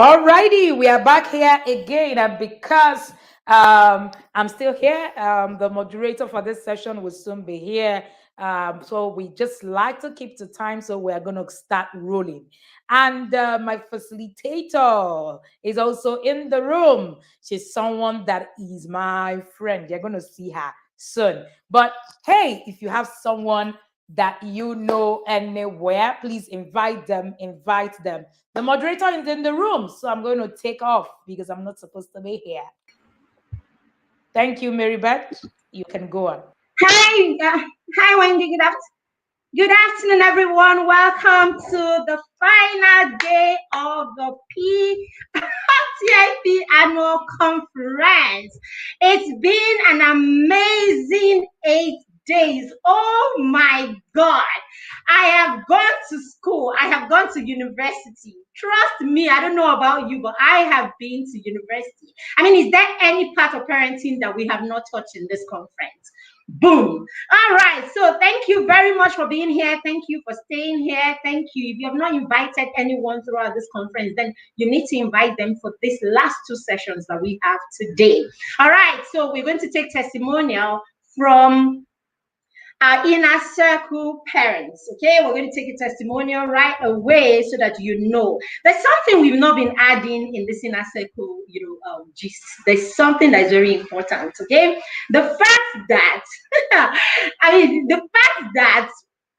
Alrighty, we are back here again, and because I'm still here, the moderator for this session will soon be here. So we just like to keep the time, so we are going to start rolling. And my facilitator is also in the room. She's someone that is my friend. You're going to see her soon. But hey, if you have someone that you know anywhere, please invite them. Invite them. The moderator is in the room, so I'm going to take off because I'm not supposed to be here. Thank you, Mary Beth. You can go on. Hi, Wendy. Good afternoon, everyone. Welcome to the final day of the TIP annual conference. It's been an amazing 8 days. Oh my God. I have gone to school. I have gone to university. Trust me, I don't know about you, but I have been to university. I mean, is there any part of parenting that we have not touched in this conference? Boom. All right. So thank you very much for being here. Thank you for staying here. Thank you. If you have not invited anyone throughout this conference, then you need to invite them for these last two sessions that we have today. All right. So we're going to take testimonial from our inner circle parents. Okay, we're going to take a testimonial right away so that you know there's something we've not been adding in this inner circle, gist. There's something that's very important. Okay, the fact that the fact that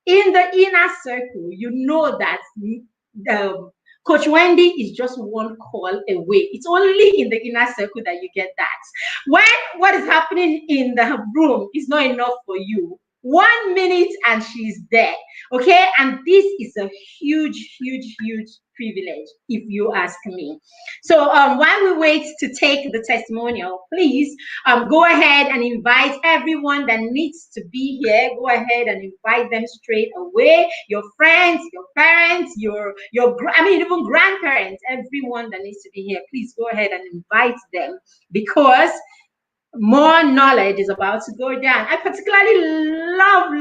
in the inner circle, you know that Coach Wendy is just one call away. It's only in the inner circle that you get that. When what is happening in the room is not enough for you, 1 minute and she's there. Okay, and this is a huge privilege if you ask me. So while we wait to take the testimonial, please go ahead and invite everyone that needs to be here. Go ahead and invite them straight away. Your friends, your parents, even grandparents, everyone that needs to be here. Please go ahead and invite them because more knowledge is about to go down. I particularly love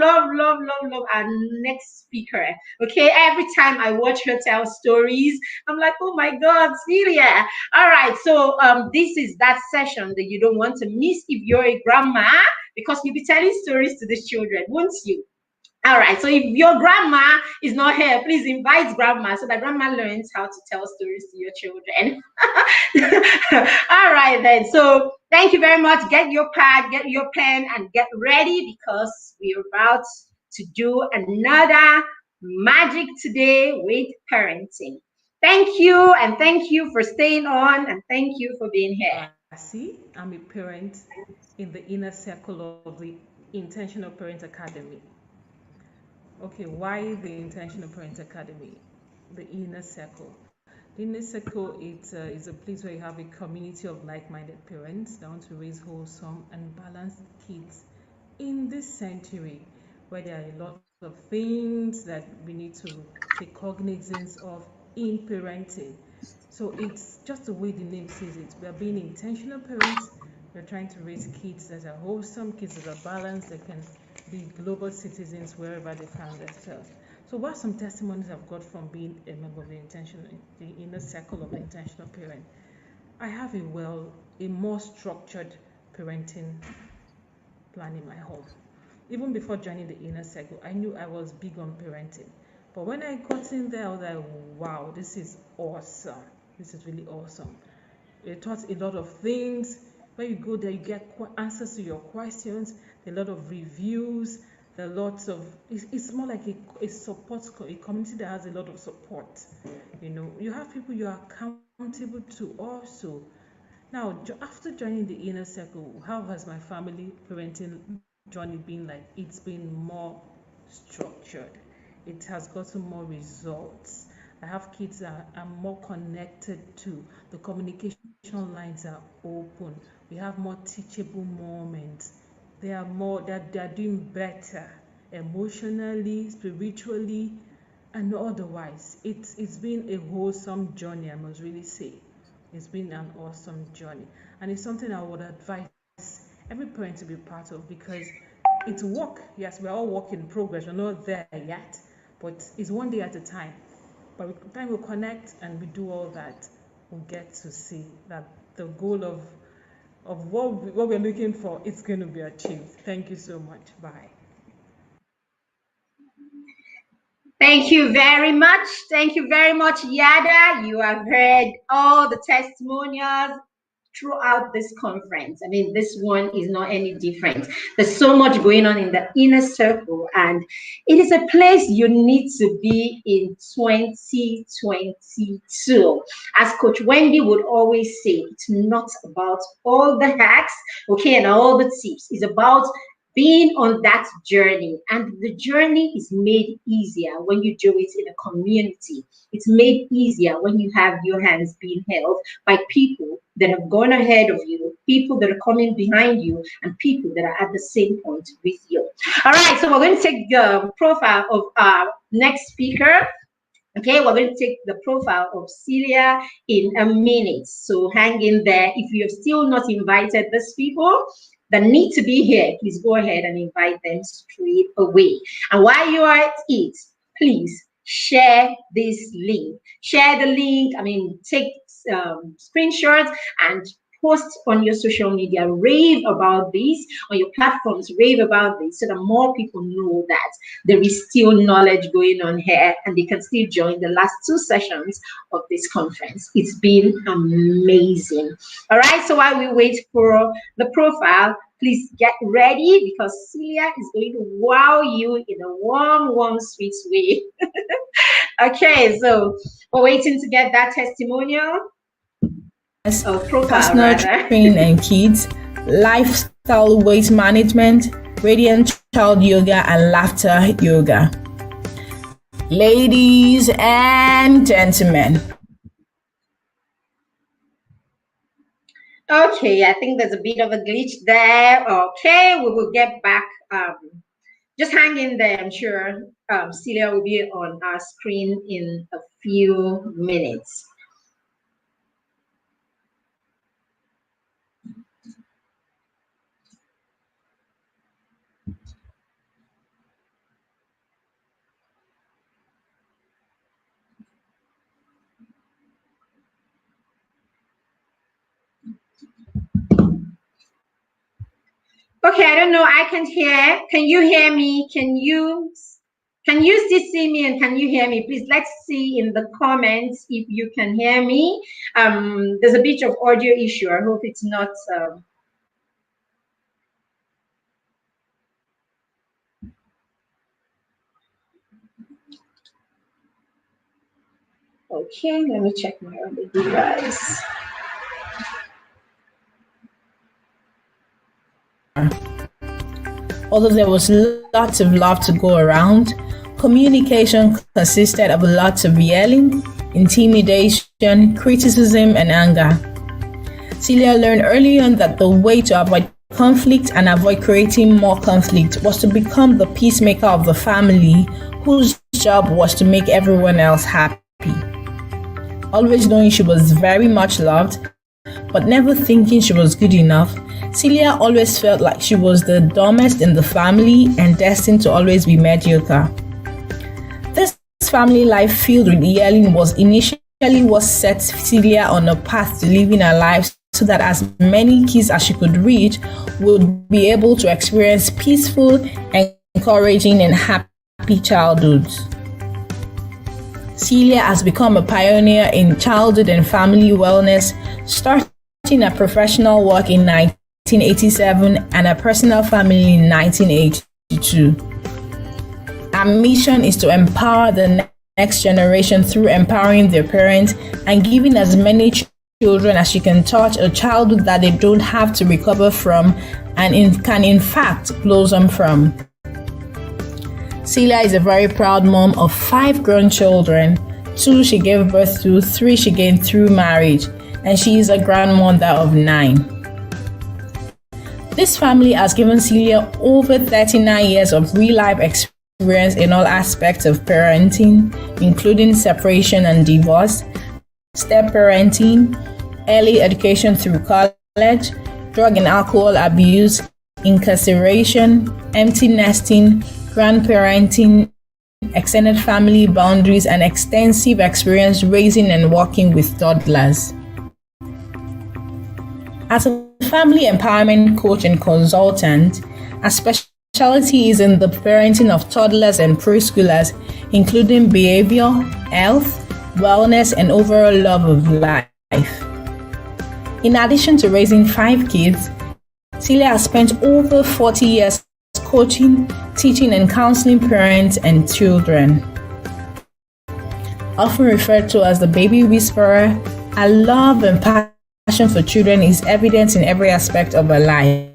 our next speaker. Okay, every time I watch her tell stories, I'm like, oh my God, Celia. All right, so this is that session that you don't want to miss if you're a grandma, because you'll be telling stories to these children, won't you? All right, so if your grandma is not here, please invite grandma so that grandma learns how to tell stories to your children. All right, then. So thank you very much. Get your pad, get your pen, and get ready because we're about to do another magic today with parenting. Thank you, and thank you for staying on, and thank you for being here. See, I'm a parent in the inner circle of the Intentional Parent Academy. Okay, why the Intentional Parent Academy? The inner circle. The inner circle is a place where you have a community of like-minded parents that want to raise wholesome and balanced kids in this century, where there are a lot of things that we need to take cognizance of in parenting. So it's just the way the name says it. We are being intentional parents. We're trying to raise kids that are wholesome, kids that are balanced, that can be global citizens wherever they find themselves. So what are some testimonies I've got from being a member of the inner circle of the intentional parent? I have a more structured parenting plan in my home. Even before joining the inner circle, I knew I was big on parenting. But when I got in there, I was like, wow, this is awesome. This is really awesome. It taught a lot of things. When you go there, you get answers to your questions, a lot of reviews, a lot of, it's more like a support, a community that has a lot of support. You have people you are accountable to also. Now, after joining the inner circle, how has my family parenting journey been like? It's been more structured. It has gotten more results. I have kids that are more connected to. The communication lines are open. We have more teachable moments. They are doing better emotionally, spiritually, and otherwise. It's been a wholesome journey, I must really say. It's been an awesome journey, and it's something I would advise every parent to be part of because it's work. Yes, we're all work in progress. We're not there yet, but it's one day at a time. By the time we connect and we do all that, will get to see that the goal of what we're looking for is going to be achieved. Thank you so much. Bye. Thank you very much. Thank you very much, Yada. You have heard all the testimonials throughout this conference. I mean, this one is not any different. There's so much going on in the inner circle, and it is a place you need to be in 2022. As Coach Wendy would always say, it's not about all the hacks, okay, and all the tips. It's about being on that journey, and the journey is made easier when you do it in a community. It's made easier when you have your hands being held by people that have gone ahead of you, people that are coming behind you, and people that are at the same point with you. All right, so we're going to take the profile of our next speaker. Okay, we're going to take the profile of Celia in a minute. So hang in there. If you have still not invited these people that need to be here, please go ahead and invite them straight away. And while you are at it, please share this link. Share the link. I mean, take screenshots and post on your social media, rave about this, on your platforms, rave about this, so that more people know that there is still knowledge going on here and they can still join the last 2 sessions of this conference. It's been amazing. All right, so while we wait for the profile, please get ready, because Celia is going to wow you in a warm, sweet way. Okay, so we're waiting to get that testimonial. Personal training and kids, lifestyle weight management, radiant child yoga, and laughter yoga. Ladies and gentlemen. Okay, I think there's a bit of a glitch there. Okay, we will get back. Just hang in there. I'm sure Celia will be on our screen in a few minutes. Okay, I don't know. I can't hear. Can you hear me? Can you still see me, and can you hear me? Please, let's see in the comments if you can hear me. There's a bit of audio issue. I hope it's not. Okay, let me check my other device. Although there was lots of love to go around, communication consisted of lots of yelling, intimidation, criticism, and anger. Celia learned early on that the way to avoid conflict and avoid creating more conflict was to become the peacemaker of the family, whose job was to make everyone else happy. Always knowing she was very much loved, but never thinking she was good enough, Celia always felt like she was the dumbest in the family and destined to always be mediocre. This family life filled with yelling was initially what set Celia on a path to living her life so that as many kids as she could reach would be able to experience peaceful, encouraging, and happy childhoods. Celia has become a pioneer in childhood and family wellness, starting her professional work in 1987 and her personal family in 1982. Our mission is to empower the next generation through empowering their parents and giving as many children as she can touch a childhood that they don't have to recover from and can in fact blossom from. Celia is a very proud mom of 5 grown children, 2 she gave birth to, 3 she gained through marriage, and she is a grandmother of 9. This family has given Celia over 39 years of real-life experience in all aspects of parenting, including separation and divorce, step-parenting, early education through college, drug and alcohol abuse, incarceration, empty nesting, grandparenting, extended family boundaries, and extensive experience raising and working with toddlers. As a family empowerment coach and consultant, our specialty is in the parenting of toddlers and preschoolers, including behavior, health, wellness, and overall love of life. In addition to raising 5 kids, Celia has spent over 40 years coaching, teaching, and counseling parents and children. Often referred to as the baby whisperer, her love and passion for children is evident in every aspect of her life.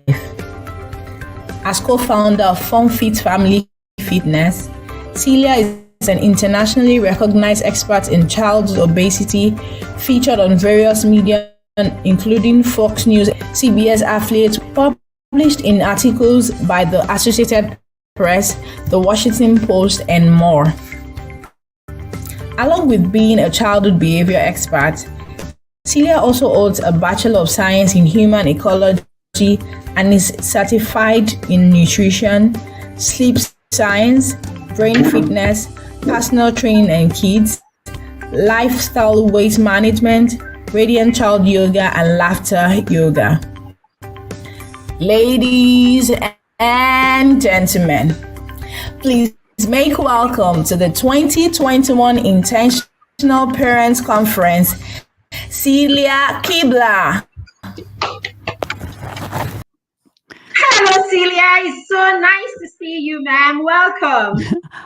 As co-founder of Form Fit Family Fitness, Celia is an internationally recognized expert in childhood obesity, featured on various media including Fox News, CBS Affiliates, published in articles by the Associated Press, The Washington Post, and more. Along with being a childhood behavior expert, Celia also holds a Bachelor of Science in Human Ecology and is certified in nutrition, sleep science, brain fitness, personal training and kids, lifestyle weight management, radiant child yoga, and laughter yoga. Ladies and gentlemen, please make welcome to the 2021 Intentional Parents Conference, Celia Kibler. Hello, Celia. It's so nice to see you, ma'am. Welcome.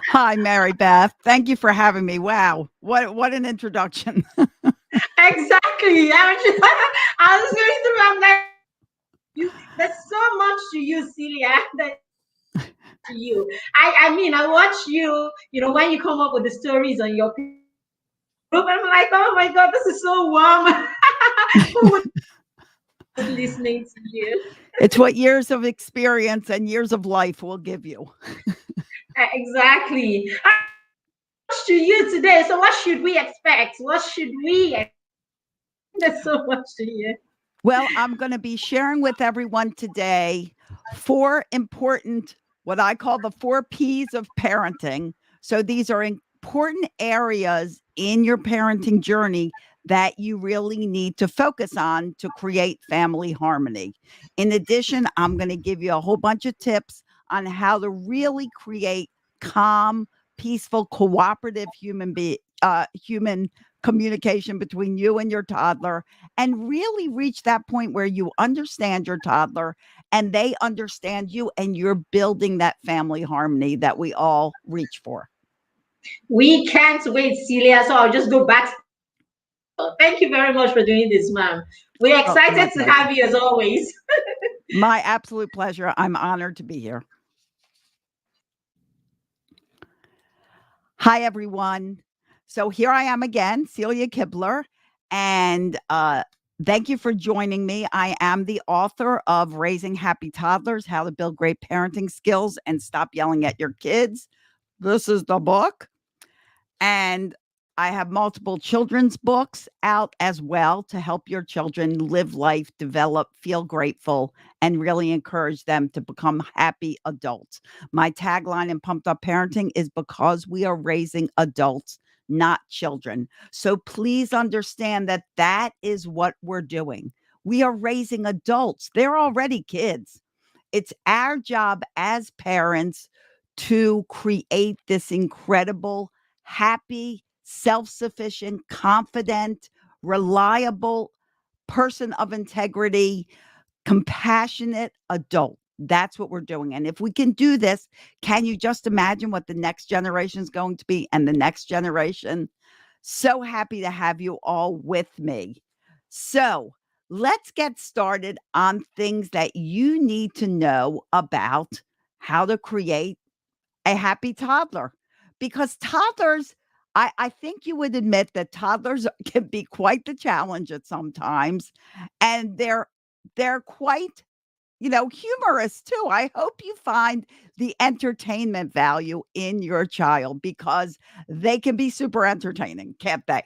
Hi, Mary Beth. Thank you for having me. Wow, what an introduction. Exactly. I was going through. I'm like, there's so much to you, Celia. To you. I mean, I watch you. You know, when you come up with the stories on your group, I'm like, oh my God, this is so warm. Who was listening to you? It's what years of experience and years of life will give you. Exactly. Much to you today. So, what should we expect? What should we expect? There's so much to you. Well, I'm going to be sharing with everyone today 4 important, what I call the 4 P's of parenting. So these are important areas in your parenting journey that you really need to focus on to create family harmony. In addition, I'm going to give you a whole bunch of tips on how to really create calm, peaceful, cooperative human communication between you and your toddler, and really reach that point where you understand your toddler and they understand you, and you're building that family harmony that we all reach for. We can't wait, Celia. So I'll just go back. Thank you very much for doing this, ma'am. We're excited to have you as always. My absolute pleasure. I'm honored to be here. Hi, everyone. So here I am again, Celia Kibler, and thank you for joining me. I am the author of Raising Happy Toddlers, How to Build Great Parenting Skills and Stop Yelling at Your Kids. This is the book. And I have multiple children's books out as well to help your children live life, develop, feel grateful, and really encourage them to become happy adults. My tagline in Pumped Up Parenting is because we are raising adults, not children. So please understand that that is what we're doing. We are raising adults. They're already kids. It's our job as parents to create this incredible, happy, self-sufficient, confident, reliable person of integrity, compassionate adult. That's what we're doing. And if we can do this, can you just imagine what the next generation is going to be and the next generation? So happy to have you all with me. So let's get started on things that you need to know about how to create a happy toddler. Because toddlers, I think you would admit that toddlers can be quite the challenge at sometimes. And they're quite, humorous too. I hope you find the entertainment value in your child because they can be super entertaining, can't they?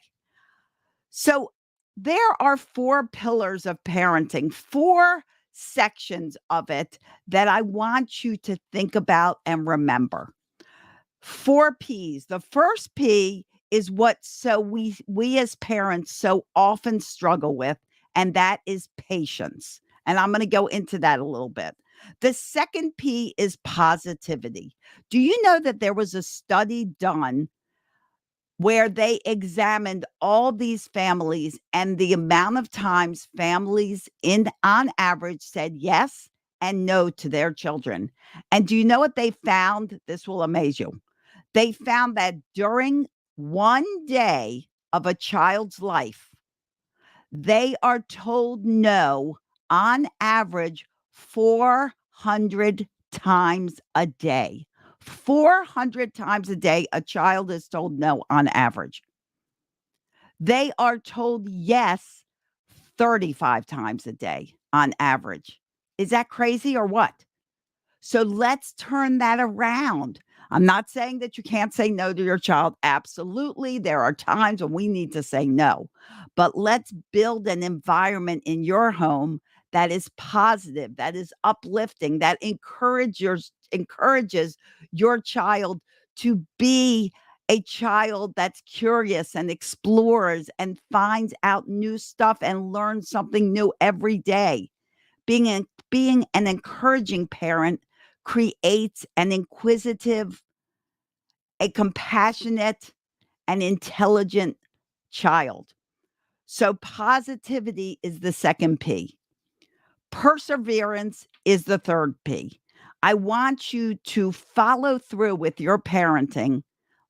So there are 4 pillars of parenting, 4 sections of it that I want you to think about and remember. 4 P's. The first P is what we as parents so often struggle with, and that is patience. And I'm going to go into that a little bit. The second P is positivity. Do you know that there was a study done where they examined all these families and the amount of times families on average said yes and no to their children? And do you know what they found? This will amaze you. They found that during one day of a child's life, they are told no on average 400 times a day. 400 times a day, a child is told no on average. They are told yes 35 times a day on average. Is that crazy or what? So let's turn that around. I'm not saying that you can't say no to your child. Absolutely. There are times when we need to say no. But let's build an environment in your home that is positive, that is uplifting, that encourages your child to be a child that's curious and explores and finds out new stuff and learns something new every day. Being an encouraging parent creates an inquisitive, a compassionate, and intelligent child. So positivity is the second P. Perseverance is the third P. I want you to follow through with your parenting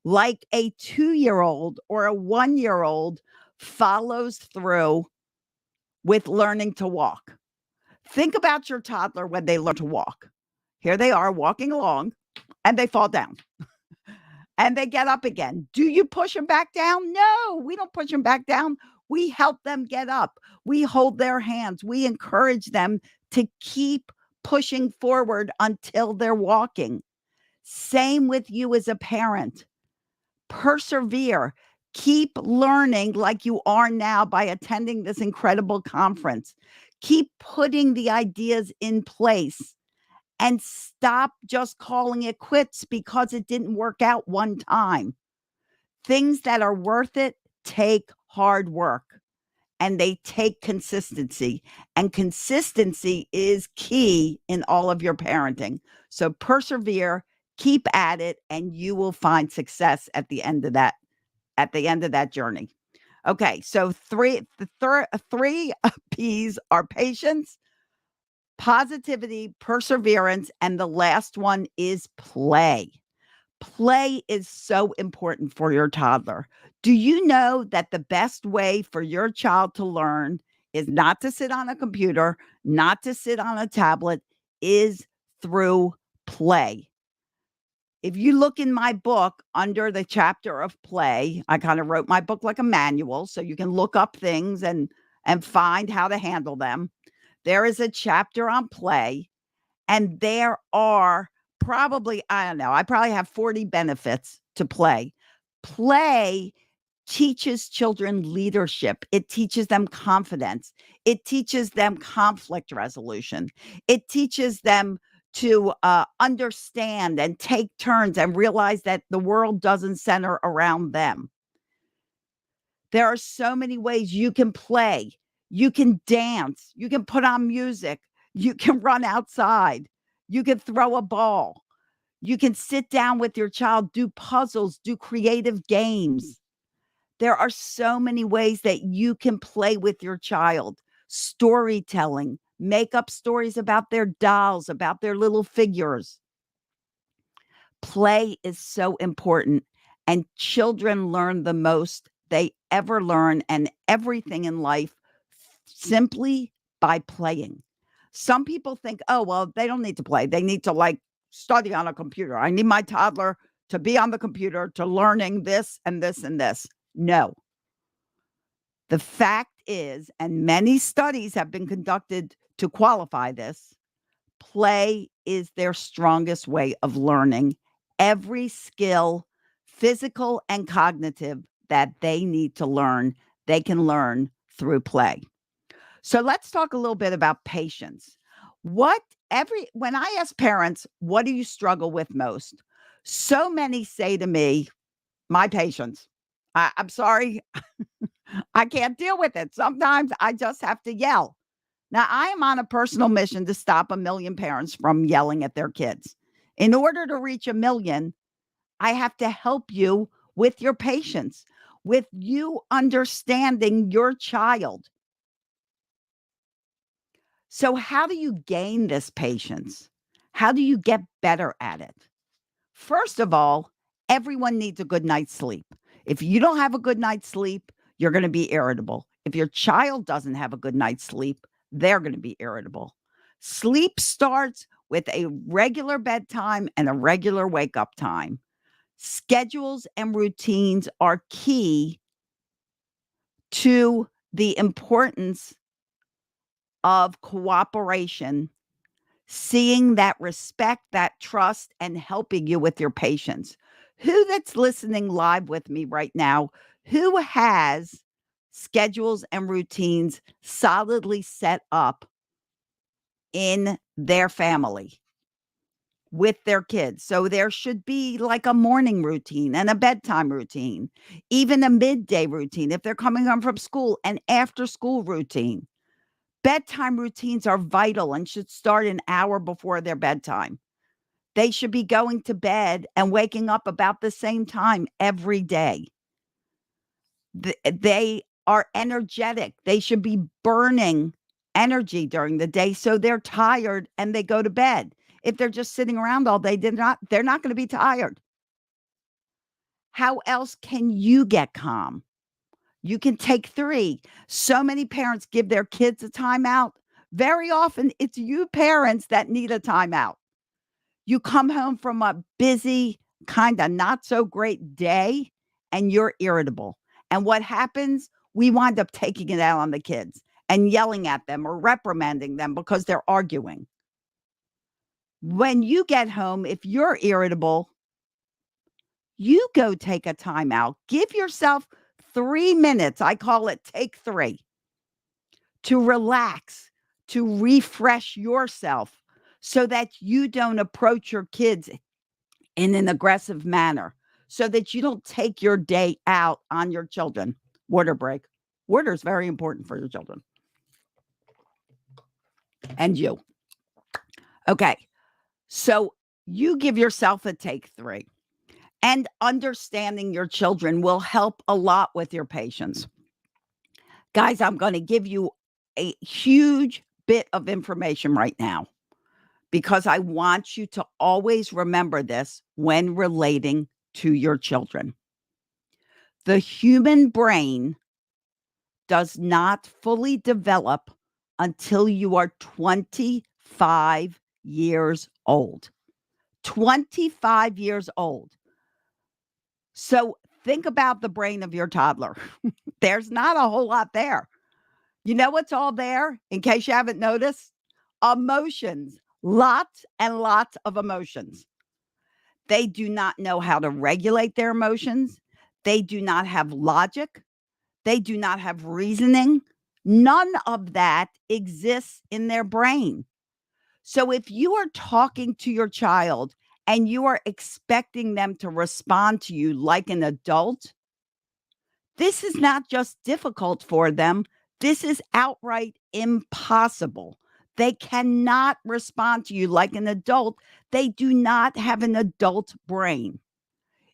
like a 2-year-old or a 1-year-old follows through with learning to walk. Think about your toddler when they learn to walk. Here they are walking along and they fall down and they get up again. Do you push them back down? No, we don't push them back down. We help them get up. We hold their hands. We encourage them to keep pushing forward until they're walking. Same with you as a parent. Persevere. Keep learning like you are now by attending this incredible conference. Keep putting the ideas in place and stop just calling it quits because it didn't work out one time. Things that are worth it take hard work and they take consistency. And consistency is key in all of your parenting. So persevere, keep at it, and you will find success at the end of that journey. Okay, so three P's are patience, positivity, perseverance, and the last one is play. Play is so important for your toddler. Do you know that the best way for your child to learn is not to sit on a computer, not to sit on a tablet, is through play? If you look in my book under the chapter of play, I kind of wrote my book like a manual so you can look up things and find how to handle them. There is a chapter on play, and there are probably, I don't know, I probably have 40 benefits to play. Play teaches children leadership. It teaches them confidence. It teaches them conflict resolution. It teaches them to understand and take turns and realize that the world doesn't center around them. There are so many ways you can play. You can dance. You can put on music. You can run outside. You can throw a ball. You can sit down with your child, do puzzles, do creative games. There are so many ways that you can play with your child. Storytelling, make up stories about their dolls, about their little figures. Play is so important, and children learn the most they ever learn and everything in life simply by playing. Some people think, oh, well, they don't need to play. They need to study on a computer. I need my toddler to be on the computer to learning this and this and this. No. The fact is, and many studies have been conducted to qualify this, play is their strongest way of learning every skill, physical and cognitive, that they need to learn. They can learn through play. So let's talk a little bit about patience. When I ask parents, what do you struggle with most? So many say to me, my patience. I'm sorry. I can't deal with it. Sometimes I just have to yell. Now, I am on a personal mission to stop a million parents from yelling at their kids. In order to reach a million, I have to help you with your patience, with you understanding your child. So, how do you gain this patience? How do you get better at it? First of all, everyone needs a good night's sleep. If you don't have a good night's sleep, you're going to be irritable. If your child doesn't have a good night's sleep, they're going to be irritable. Sleep starts with a regular bedtime and a regular wake up time. Schedules and routines are key to the importance of cooperation, seeing that respect, that trust, and helping you with your patients. Who that's listening live with me right now, who has schedules and routines solidly set up in their family with their kids? So there should be like a morning routine and a bedtime routine, even a midday routine if they're coming home from school, an after school routine. Bedtime routines are vital and should start an hour before their bedtime. They should be going to bed and waking up about the same time every day. They are energetic. They should be burning energy during the day so they're tired and they go to bed. If they're just sitting around all day, they're not going to be tired. How else can you get calm? You can take 3. So many parents give their kids a timeout. Very often, it's you parents that need a timeout. You come home from a busy, kind of not so great day, and you're irritable. And what happens? We wind up taking it out on the kids and yelling at them or reprimanding them because they're arguing. When you get home, if you're irritable, you go take a timeout. Give yourself 3 minutes. I call it take 3 to relax, to refresh yourself so that you don't approach your kids in an aggressive manner, so that you don't take your day out on your children. Water break. Water is very important for your children and you. Okay. So you give yourself a take 3. And understanding your children will help a lot with your patience. Guys, I'm going to give you a huge bit of information right now because I want you to always remember this when relating to your children. The human brain does not fully develop until you are 25 years old. 25 years old. So think about the brain of your toddler. There's not a whole lot there. You know what's all there, in case you haven't noticed? Emotions. Lots and lots of emotions. They do not know how to regulate their emotions. They do not have logic. They do not have reasoning. None of that exists in their brain. So if you are talking to your child and you are expecting them to respond to you like an adult, this is not just difficult for them. This is outright impossible. They cannot respond to you like an adult. They do not have an adult brain.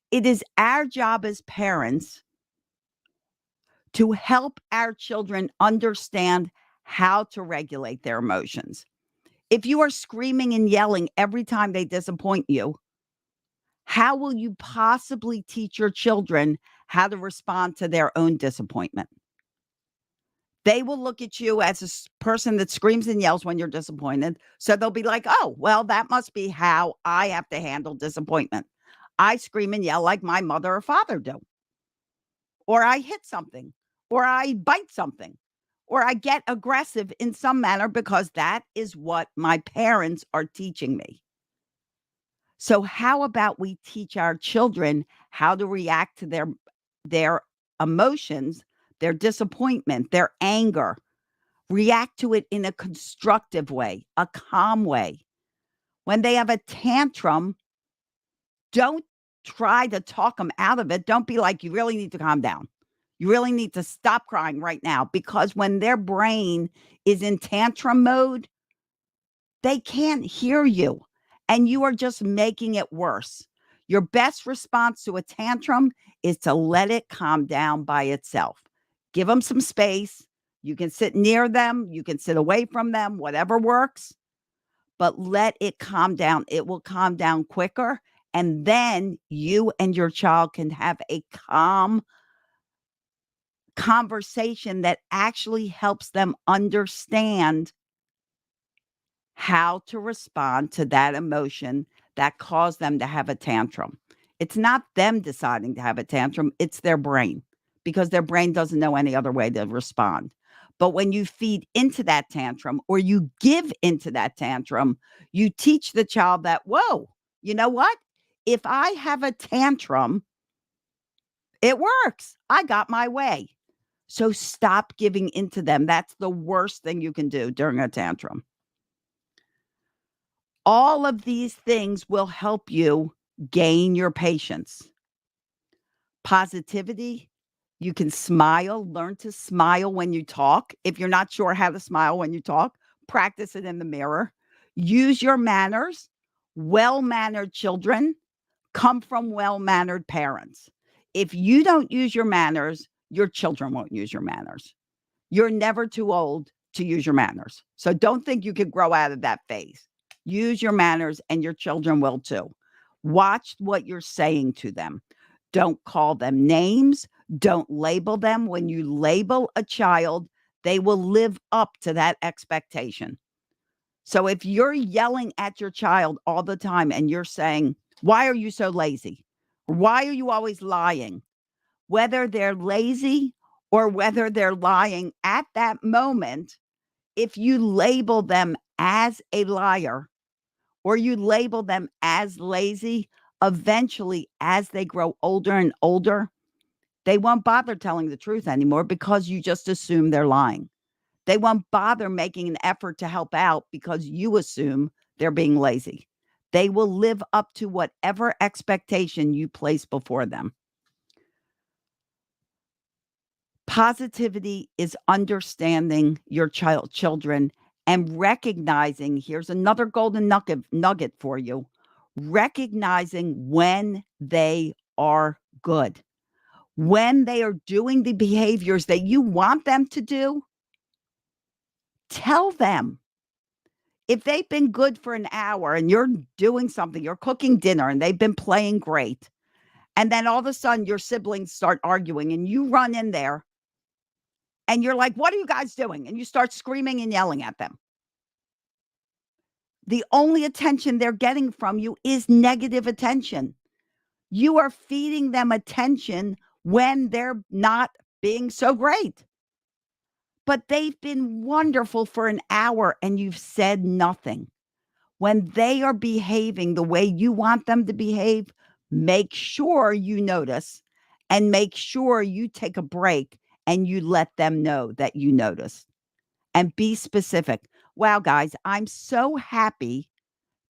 It is our job as parents to help our children understand how to regulate their emotions. If you are screaming and yelling every time they disappoint you, how will you possibly teach your children how to respond to their own disappointment? They will look at you as a person that screams and yells when you're disappointed. So they'll be like, oh, well, that must be how I have to handle disappointment. I scream and yell like my mother or father do. Or I hit something, or I bite something, or I get aggressive in some manner because that is what my parents are teaching me. So how about we teach our children how to react to their emotions, their disappointment, their anger, react to it in a constructive way, a calm way. When they have a tantrum, don't try to talk them out of it. Don't be like, you really need to calm down. You really need to stop crying right now, because when their brain is in tantrum mode, they can't hear you, and you are just making it worse. Your best response to a tantrum is to let it calm down by itself. Give them some space. You can sit near them, you can sit away from them, whatever works, but let it calm down. It will calm down quicker. And then you and your child can have a calm conversation that actually helps them understand how to respond to that emotion that caused them to have a tantrum. It's not them deciding to have a tantrum, it's their brain, because their brain doesn't know any other way to respond. But when you feed into that tantrum or you give into that tantrum, you teach the child that, whoa, you know what? If I have a tantrum, it works. I got my way. So stop giving into them. That's the worst thing you can do during a tantrum. All of these things will help you gain your patience. Positivity. You can smile, learn to smile when you talk. If you're not sure how to smile when you talk, practice it in the mirror. Use your manners. Well-mannered children come from well-mannered parents. If you don't use your manners, your children won't use your manners. You're never too old to use your manners. So don't think you could grow out of that phase. Use your manners and your children will too. Watch what you're saying to them. Don't call them names. Don't label them. When you label a child, they will live up to that expectation. So if you're yelling at your child all the time and you're saying, why are you so lazy? Why are you always lying? Whether they're lazy or whether they're lying at that moment, if you label them as a liar or you label them as lazy, eventually, as they grow older and older, they won't bother telling the truth anymore because you just assume they're lying. They won't bother making an effort to help out because you assume they're being lazy. They will live up to whatever expectation you place before them. Positivity is understanding your children and recognizing, here's another golden nugget for you, recognizing when they are good. When they are doing the behaviors that you want them to do, tell them. If they've been good for an hour and you're doing something, you're cooking dinner and they've been playing great, and then all of a sudden your siblings start arguing and you run in there and you're like, what are you guys doing? And you start screaming and yelling at them. The only attention they're getting from you is negative attention. You are feeding them attention when they're not being so great. But they've been wonderful for an hour and you've said nothing. When they are behaving the way you want them to behave, make sure you notice and make sure you take a break and you let them know that you notice. And be specific. Wow, guys, I'm so happy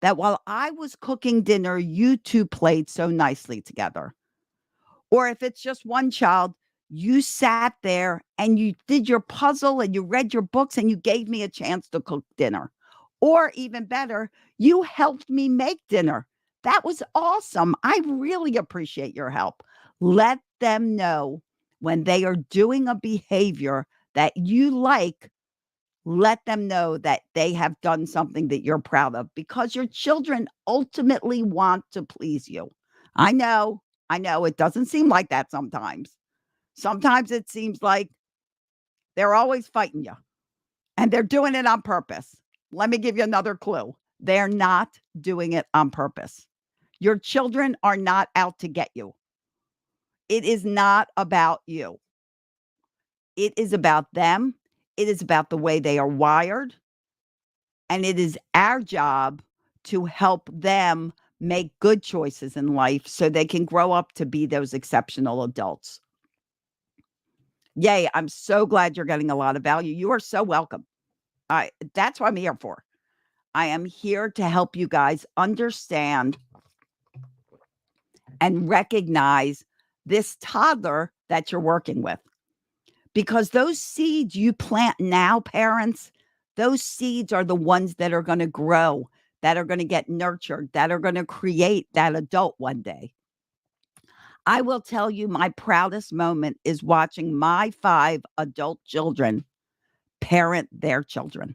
that while I was cooking dinner, you two played so nicely together. Or if it's just one child, you sat there and you did your puzzle and you read your books and you gave me a chance to cook dinner. Or even better, you helped me make dinner. That was awesome. I really appreciate your help. Let them know when they are doing a behavior that you like. Let them know that they have done something that you're proud of, because your children ultimately want to please you. I know it doesn't seem like that sometimes. Sometimes it seems like they're always fighting you and they're doing it on purpose. Let me give you another clue. They're not doing it on purpose. Your children are not out to get you. It is not about you. It is about them. It is about the way they are wired. And it is our job to help them make good choices in life so they can grow up to be those exceptional adults. Yay, I'm so glad you're getting a lot of value. You are so welcome. That's what I'm here for. I am here to help you guys understand and recognize this toddler that you're working with. because those seeds you plant now, parents, those seeds are the ones that are going to grow, that are going to get nurtured, that are going to create that adult one day. I will tell you, my proudest moment is watching my 5 adult children parent their children.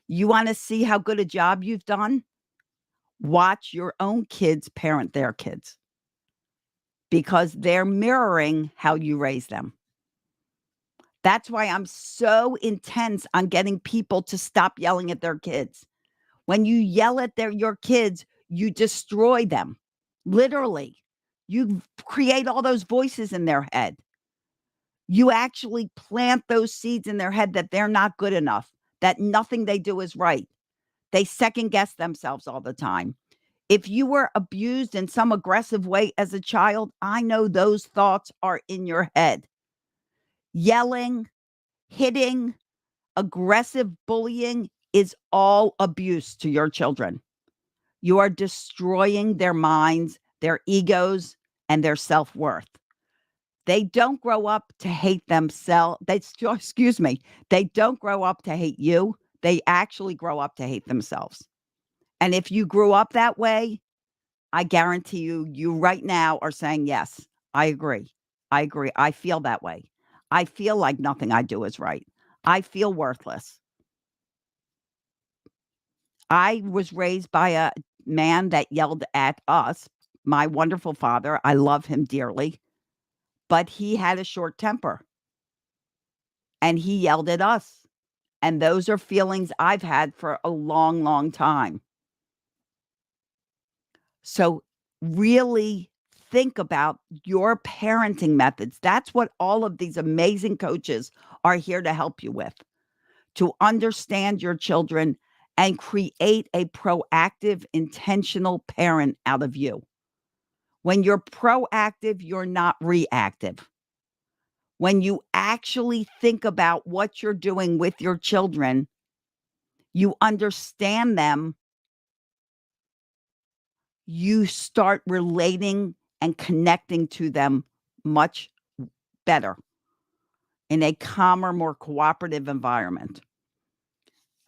You want to see how good a job you've done? Watch your own kids parent their kids, because they're mirroring how you raise them. That's why I'm so intense on getting people to stop yelling at their kids. When you yell at your kids, you destroy them. Literally. You create all those voices in their head. You actually plant those seeds in their head that they're not good enough, that nothing they do is right. They second guess themselves all the time. If you were abused in some aggressive way as a child, I know those thoughts are in your head. Yelling, hitting, aggressive bullying is all abuse to your children. You are destroying their minds, their egos, and their self-worth. They don't grow up to hate themselves. They don't grow up to hate you. They actually grow up to hate themselves. And if you grew up that way, I guarantee you right now are saying, yes, I agree. I agree. I feel that way. I feel like nothing I do is right. I feel worthless. I was raised by a man that yelled at us, my wonderful father. I love him dearly, but he had a short temper and he yelled at us. And those are feelings I've had for a long, long time. So really think about your parenting methods. That's what all of these amazing coaches are here to help you with, to understand your children and create a proactive, intentional parent out of you. When you're proactive, you're not reactive. When you actually think about what you're doing with your children, you understand them, you start relating and connecting to them much better in a calmer, more cooperative environment.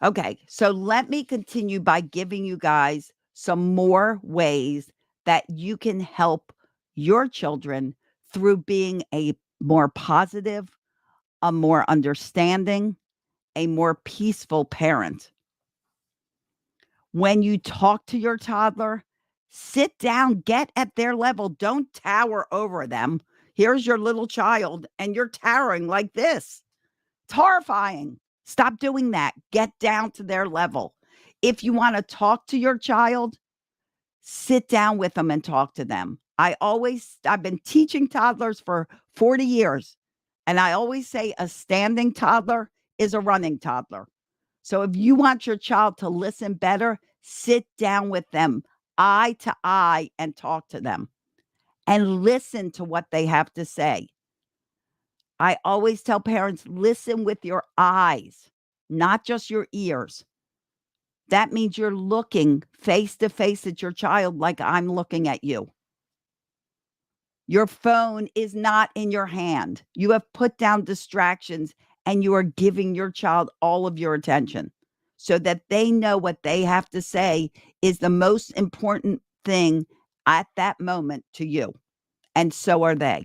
Okay, so let me continue by giving you guys some more ways that you can help your children through being a more positive, a more understanding, a more peaceful parent. When you talk to your toddler, sit down, get at their level. Don't tower over them. Here's your little child, and you're towering like this. It's horrifying. Stop doing that. Get down to their level. If you want to talk to your child, sit down with them and talk to them. I've been teaching toddlers for 40 years, and I always say a standing toddler is a running toddler. So if you want your child to listen better, sit down with them eye to eye and talk to them and listen to what they have to say. I always tell parents, listen with your eyes, not just your ears. That means you're looking face to face at your child like I'm looking at you. Your phone is not in your hand. You have put down distractions and you are giving your child all of your attention so that they know what they have to say is the most important thing at that moment to you. And so are they.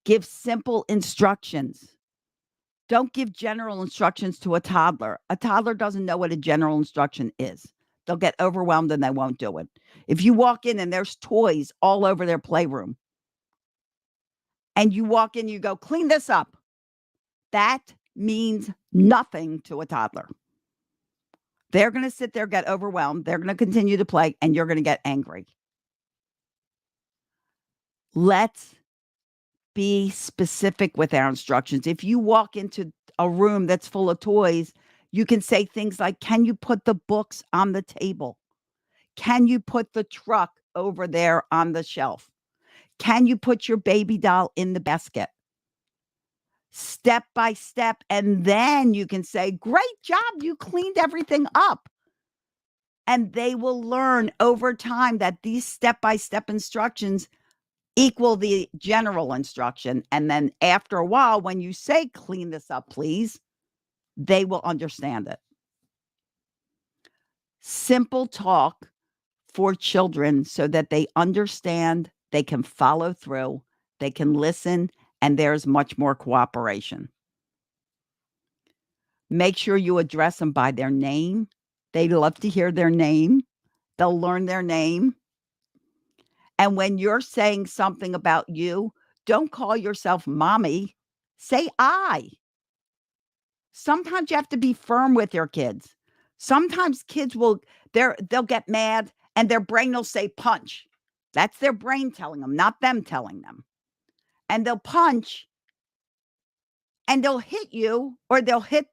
Give simple instructions. Don't give general instructions to a toddler. A toddler doesn't know what a general instruction is. They'll get overwhelmed and they won't do it. If you walk in and there's toys all over their playroom, and you walk in, you go, clean this up, that means nothing to a toddler. They're going to sit there, get overwhelmed. They're going to continue to play, and you're going to get angry. Let's be specific with our instructions. If you walk into a room that's full of toys, you can say things like, can you put the books on the table? Can you put the truck over there on the shelf? Can you put your baby doll in the basket? Step by step. And then you can say, great job, you cleaned everything up. And they will learn over time that these step-by-step instructions equal the general instruction. And then after a while, when you say, clean this up, please, they will understand it. Simple talk for children so that they understand, they can follow through, they can listen, and there's much more cooperation. Make sure you address them by their name. They love to hear their name. They'll learn their name. And when you're saying something about you, don't call yourself mommy. Say I. Sometimes you have to be firm with your kids. Sometimes kids they'll get mad and their brain will say punch. That's their brain telling them, not them telling them. And they'll punch and they'll hit you or they'll hit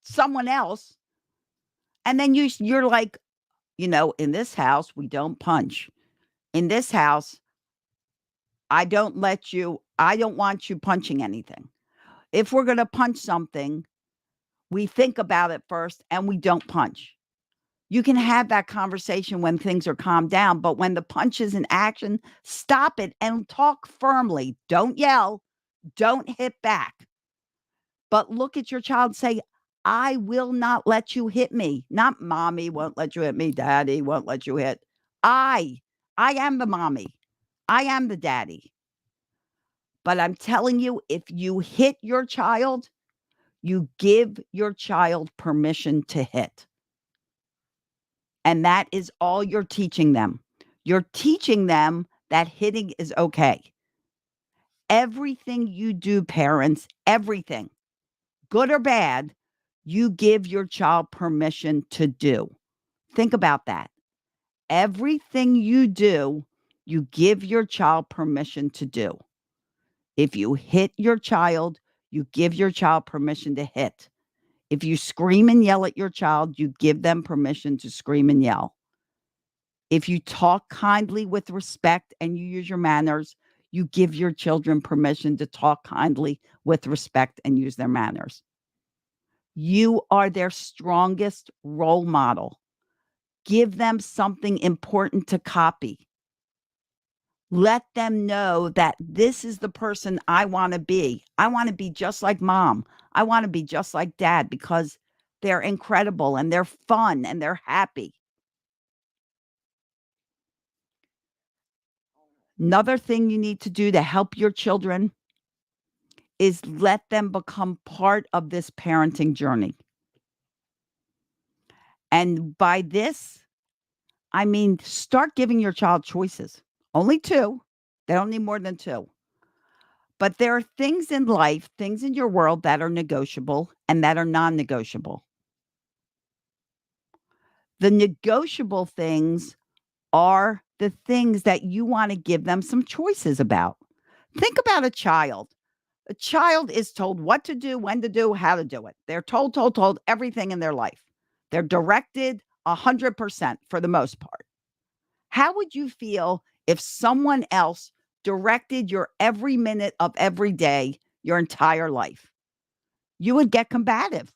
someone else. And then you're like, in this house, we don't punch. In this house, I don't want you punching anything. If we're going to punch something, we think about it first and we don't punch. You can have that conversation when things are calmed down, but when the punch is in action, stop it and talk firmly. Don't yell. Don't hit back. But look at your child and say, I will not let you hit me. Not mommy won't let you hit me. Daddy won't let you hit. I am the mommy. I am the daddy. But I'm telling you, if you hit your child, you give your child permission to hit. And that is all you're teaching them. You're teaching them that hitting is okay. Everything you do, parents, everything, good or bad, you give your child permission to do. Think about that. Everything you do, you give your child permission to do. If you hit your child, you give your child permission to hit. If you scream and yell at your child, you give them permission to scream and yell. If you talk kindly with respect and you use your manners, you give your children permission to talk kindly with respect and use their manners. You are their strongest role model. Give them something important to copy. Let them know that this is the person I want to be. I want to be just like mom. I want to be just like dad because they're incredible and they're fun and they're happy. Another thing you need to do to help your children is let them become part of this parenting journey. And by this, I mean, start giving your child choices. Only 2. They don't need more than 2. But there are things in life, things in your world that are negotiable and that are non-negotiable. The negotiable things are the things that you want to give them some choices about. Think about a child. A child is told what to do, when to do, how to do it. They're told everything in their life. They're directed 100% for the most part. How would you feel if someone else directed your every minute of every day, your entire life? You would get combative.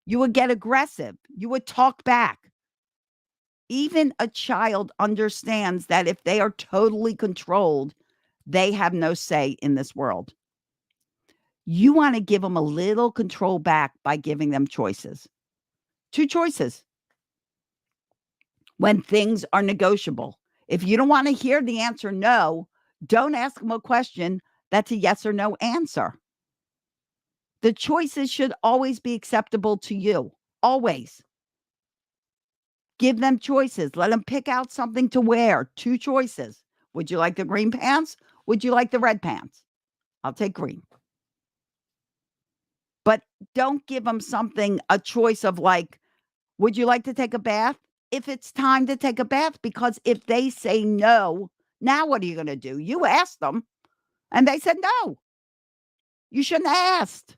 You would get aggressive. You would talk back. Even a child understands that if they are totally controlled, they have no say in this world. You want to give them a little control back by giving them choices. 2 choices. When things are negotiable. If you don't want to hear the answer no, don't ask them a question that's a yes or no answer. The choices should always be acceptable to you. Always. Give them choices. Let them pick out something to wear. 2 choices. Would you like the green pants? Would you like the red pants? I'll take green. But don't give them a choice of like, would you like to take a bath? If it's time to take a bath, because if they say no, now what are you going to do? You asked them and they said no. You shouldn't have asked.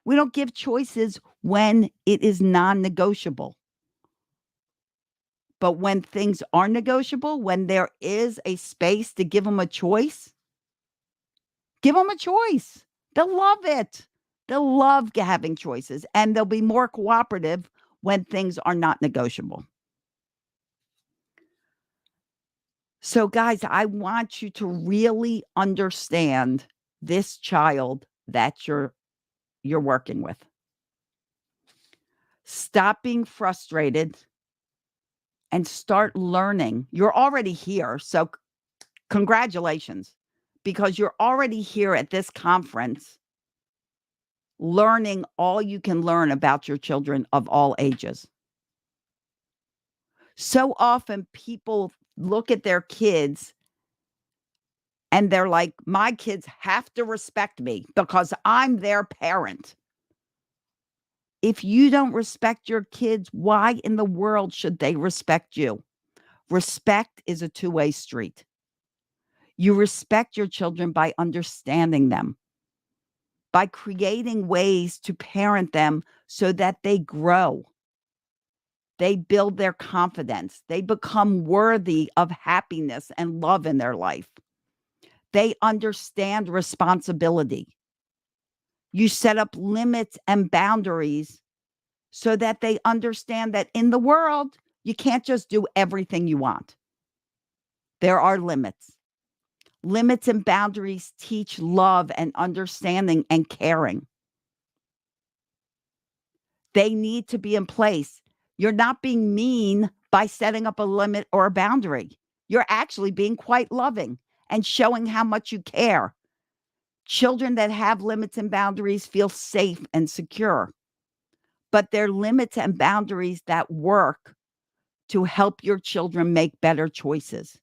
We don't give choices when it is non-negotiable. But when things are negotiable, when there is a space to give them a choice, give them a choice. They'll love it. They'll love having choices and they'll be more cooperative when things are not negotiable. So, guys, I want you to really understand this child that you're working with. Stop being frustrated and start learning. You're already here, so congratulations, because you're already here at this conference learning all you can learn about your children of all ages. So often people look at their kids and they're like, my kids have to respect me because I'm their parent. If you don't respect your kids, why in the world should they respect you? Respect is a two-way street. You respect your children by understanding them, by creating ways to parent them so that they grow. They build their confidence. They become worthy of happiness and love in their life. They understand responsibility. You set up limits and boundaries so that they understand that in the world, you can't just do everything you want. There are limits. Limits and boundaries teach love and understanding and caring. They need to be in place. You're not being mean by setting up a limit or a boundary. You're actually being quite loving and showing how much you care. Children that have limits and boundaries feel safe and secure, but they're limits and boundaries that work to help your children make better choices.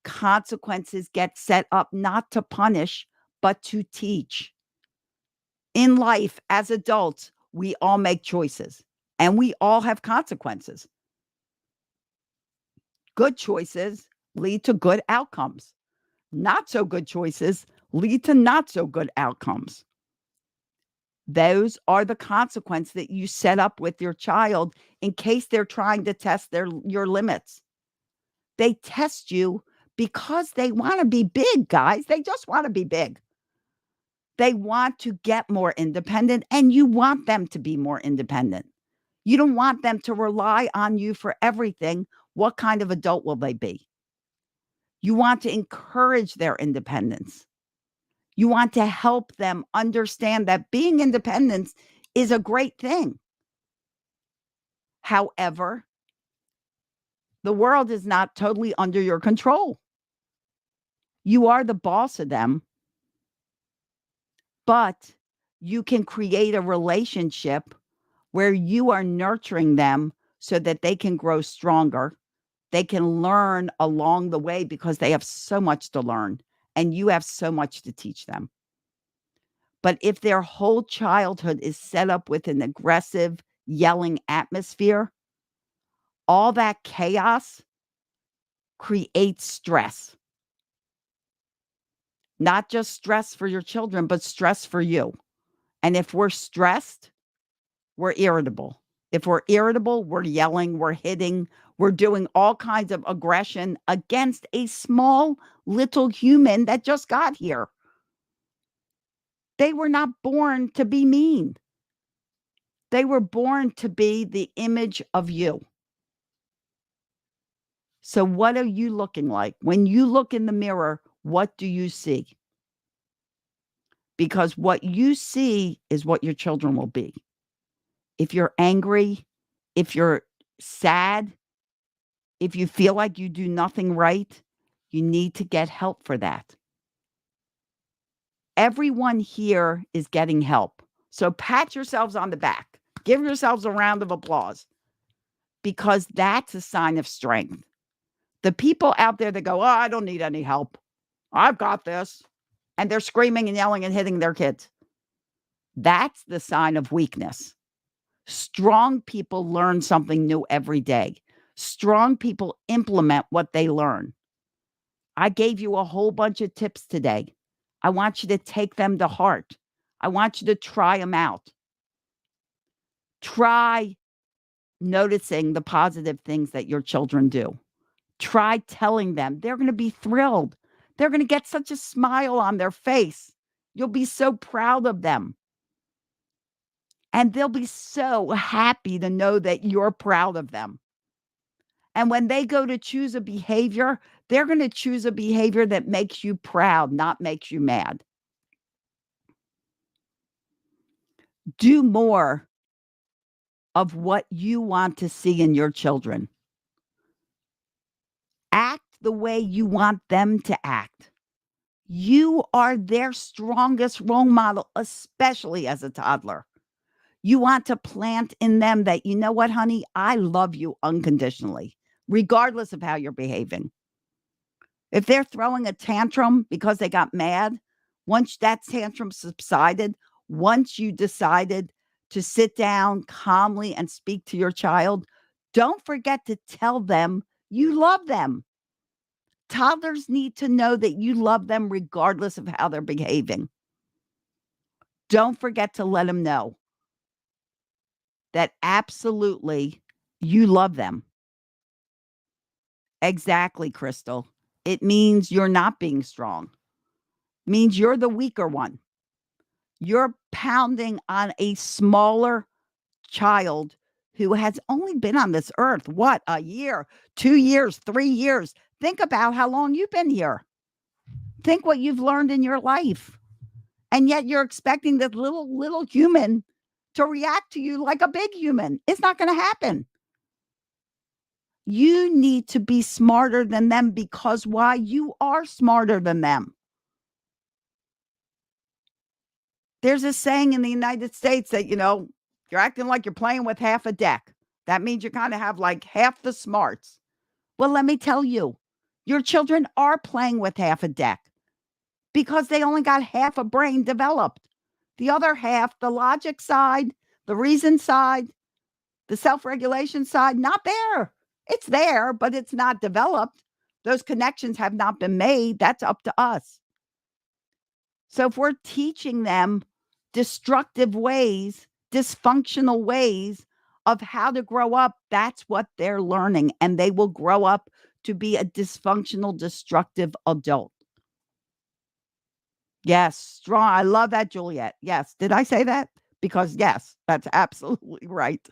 Consequences get set up not to punish, but to teach. In life, as adults, we all make choices and we all have consequences. Good choices lead to good outcomes. Not so good choices lead to not so good outcomes. Those are the consequences that you set up with your child in case they're trying to test your limits. They test you because they want to be big, guys. They just want to be big. They want to get more independent, and you want them to be more independent. You don't want them to rely on you for everything. What kind of adult will they be? You want to encourage their independence. You want to help them understand that being independent is a great thing. However, the world is not totally under your control. You are the boss of them, but you can create a relationship where you are nurturing them so that they can grow stronger. They can learn along the way because they have so much to learn and you have so much to teach them. But if their whole childhood is set up with an aggressive, yelling atmosphere, all that chaos creates stress. Not just stress for your children, but stress for you. And if we're stressed, we're irritable. If we're irritable, we're yelling, we're hitting, we're doing all kinds of aggression against a small little human that just got here. They were not born to be mean. They were born to be the image of you. So what are you looking like? When you look in the mirror, what do you see? Because what you see is what your children will be. If you're angry, if you're sad, if you feel like you do nothing right, you need to get help for that. Everyone here is getting help. So pat yourselves on the back. Give yourselves a round of applause because that's a sign of strength. The people out there that go, oh, I don't need any help. I've got this. And they're screaming and yelling and hitting their kids. That's the sign of weakness. Strong people learn something new every day. Strong people implement what they learn. I gave you a whole bunch of tips today. I want you to take them to heart. I want you to try them out. Try noticing the positive things that your children do. Try telling them. They're going to be thrilled. They're going to get such a smile on their face. You'll be so proud of them. And they'll be so happy to know that you're proud of them. And when they go to choose a behavior, They're going to choose a behavior that makes you proud, not makes you mad. Do more of what you want to see in your children. Act the way you want them to act. You are their strongest role model, especially as a toddler. You want to plant in them that, you know what, honey, I love you unconditionally, regardless of how you're behaving. If they're throwing a tantrum because they got mad, once that tantrum subsided, once you decided to sit down calmly and speak to your child, don't forget to tell them you love them. Toddlers need to know that you love them regardless of how they're behaving. Don't forget to let them know that absolutely you love them. Exactly, Crystal. It means you're not being strong. It means you're the weaker one. You're pounding on a smaller child who has only been on this earth, what, a year, 2 years, 3 years. Think about how long you've been here. Think what you've learned in your life. And yet you're expecting this little human to react to you like a big human. It's not going to happen. You need to be smarter than them because why? You are smarter than them. There's a saying in the United States that, you're acting like you're playing with half a deck. That means you kind of have like half the smarts. Well, let me tell you, your children are playing with half a deck because they only got half a brain developed. The other half, the logic side, the reason side, the self-regulation side, not there. It's there, but it's not developed. Those connections have not been made. That's up to us. So if we're teaching them destructive ways, dysfunctional ways of how to grow up, that's what they're learning. And they will grow up to be a dysfunctional, destructive adult. Yes, strong. I love that, Juliet. Yes. Did I say that? Because yes, that's absolutely right.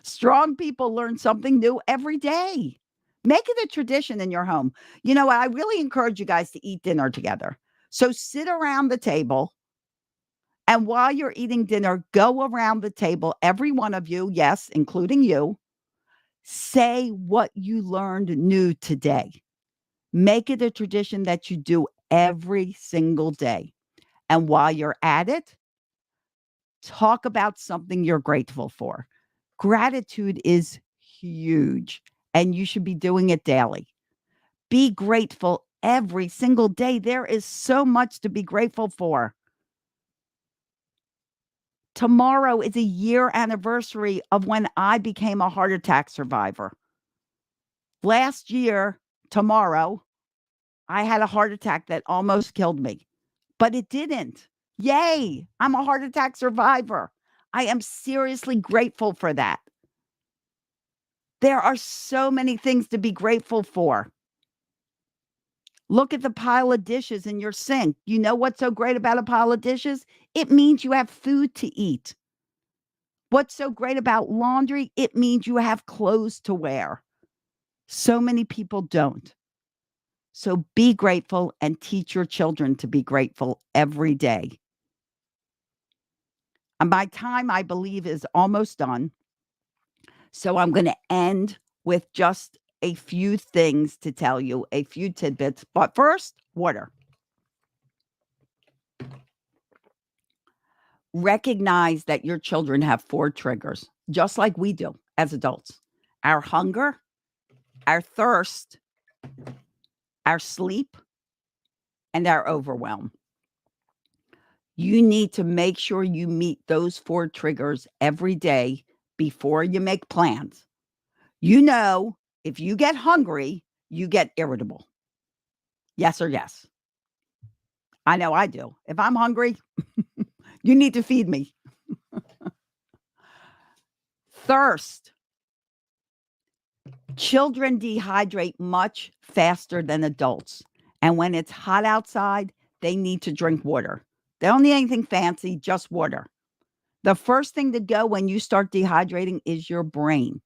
Strong people learn something new every day. Make it a tradition in your home. I really encourage you guys to eat dinner together. So sit around the table. And while you're eating dinner, go around the table, every one of you, yes, including you, say what you learned new today. Make it a tradition that you do every single day. And while you're at it, talk about something you're grateful for. Gratitude is huge, and you should be doing it daily. Be grateful every single day. There is so much to be grateful for. Tomorrow is a year anniversary of when I became a heart attack survivor. Last year, tomorrow, I had a heart attack that almost killed me, but it didn't. Yay, I'm a heart attack survivor. I am seriously grateful for that. There are so many things to be grateful for. Look at the pile of dishes in your sink. You know what's so great about a pile of dishes? It means you have food to eat. What's so great about laundry? It means you have clothes to wear. So many people don't. So be grateful and teach your children to be grateful every day. And my time, I believe, is almost done. So I'm going to end with just a few things to tell you, a few tidbits. But first, water. Recognize that your children have 4 triggers, just like we do as adults. Our hunger, our thirst, our sleep, and our overwhelm. You need to make sure you meet those 4 triggers every day before you make plans. If you get hungry, you get irritable. Yes or yes? I know I do. If I'm hungry, you need to feed me. Thirst. Children dehydrate much faster than adults. And when it's hot outside, they need to drink water. They don't need anything fancy, just water. The first thing to go when you start dehydrating is your brain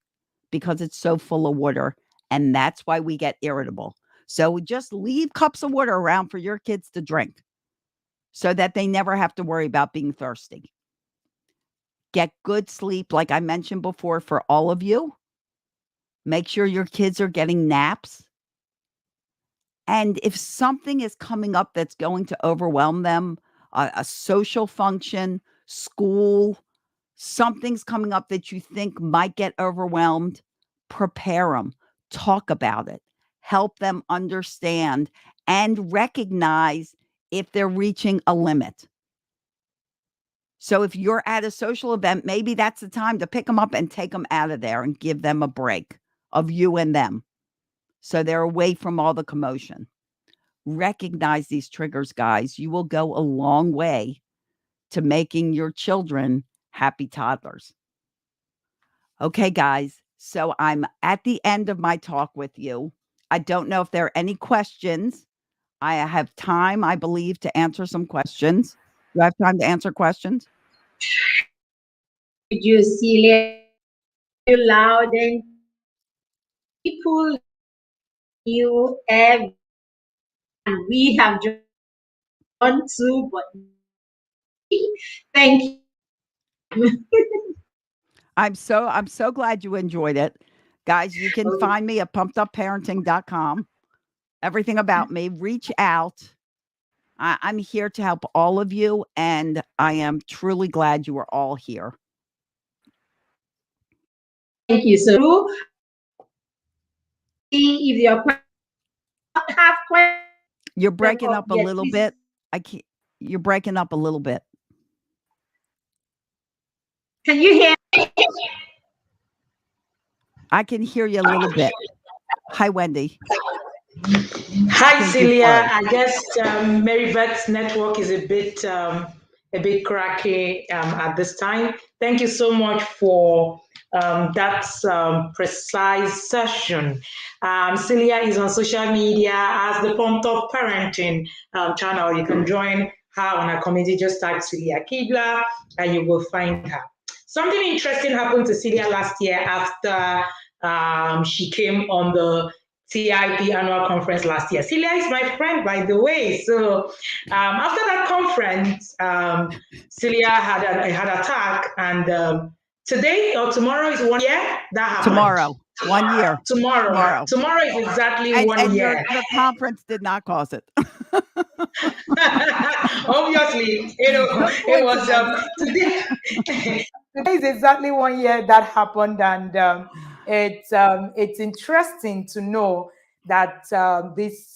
because it's so full of water. And that's why we get irritable. So just leave cups of water around for your kids to drink so that they never have to worry about being thirsty. Get good sleep, like I mentioned before, for all of you. Make sure your kids are getting naps. And if something is coming up that's going to overwhelm them, a social function, school, something's coming up that you think might get overwhelmed, prepare them, talk about it, help them understand and recognize if they're reaching a limit. So if you're at a social event, maybe that's the time to pick them up and take them out of there and give them a break of you and them. So they're away from all the commotion. Recognize these triggers, guys. You will go a long way to making your children happy toddlers. Okay, guys. So I'm at the end of my talk with you. I don't know if there are any questions. I have time, I believe, to answer some questions. Do I have time to answer questions? You see, loud and people you every we have just gone to, but thank you. I'm so glad you enjoyed it. Guys, you can find me at pumpedupparenting.com. Everything about me, reach out. I'm here to help all of you, and I am truly glad you are all here. Thank you. So, see if you have questions. You're breaking up a little bit. I can't. You're breaking up a little bit. Can you hear me? I can hear you a little bit. Hi, Wendy. Hi, Celia. I guess Mary Beth's network is a bit cracky at this time. Thank you so much for that precise session. Celia is on social media as the Pumped Up Parenting channel. You can join her on our community. Just type Celia Kibler and you will find her. Something interesting happened to Celia last year after she came on the TIP annual conference last year. Celia is my friend, by the way. So after that conference, Celia had an attack, and today or tomorrow is 1 year that happened. Tomorrow, 1 year. Tomorrow is exactly 1 year. The conference did not cause it. Obviously, it was today. Today is exactly 1 year that happened, and it's interesting to know that this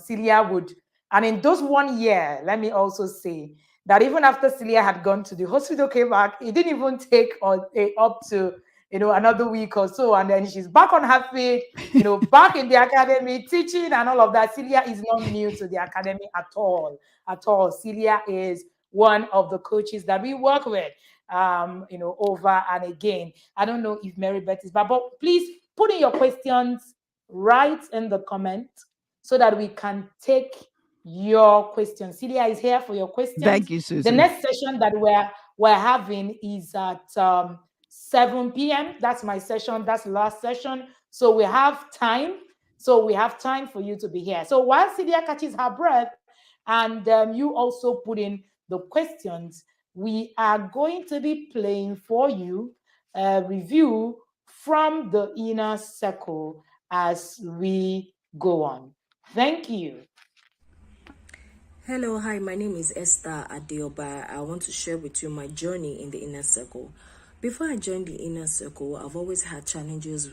Celia would, and in those 1 year, let me also say that even after Celia had gone to the hospital, came back, it didn't even take up to another week or so, and then she's back on her feet, back in the academy teaching and all of that. Celia is not new to the academy at all. Celia is one of the coaches that we work with, over and again. I don't know if Mary Beth is back, but please put in your questions right in the comment so that we can take your questions. Celia is here for your questions. Thank you, Susan. The next session that we're having is at 7 p.m. That's my session. That's the last session. So we have time. For you to be here. So while Celia catches her breath, and you also put in the questions, we are going to be playing for you a review from the inner circle as we go on. Thank you. Hello, hi, my name is Esther Adeoba. I want to share with you my journey in the inner circle. Before I joined the inner circle, I've always had challenges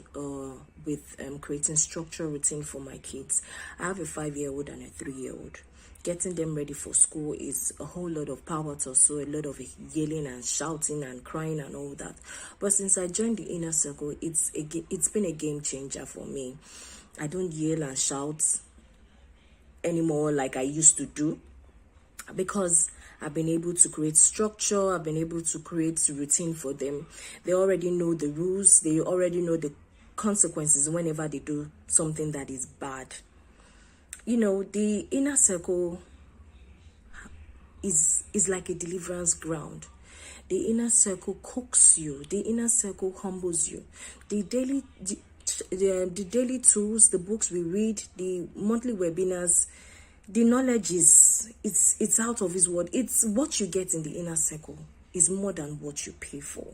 with creating structure routine for my kids. I have a 5-year-old and a 3-year-old. Getting them ready for school is a whole lot of power tussle, a lot of yelling and shouting and crying and all that. But since I joined the inner circle, it's been a game changer for me. I don't yell and shout anymore like I used to do, because I've been able to create structure. I've been able to create routine for them. They already know the rules. They already know the consequences whenever they do something that is bad. The inner circle is like a deliverance ground. The inner circle cooks you. The inner circle humbles you. the daily tools, the books we read, the monthly webinars, the knowledge is it's out of his word. It's what you get in the inner circle is more than what you pay for.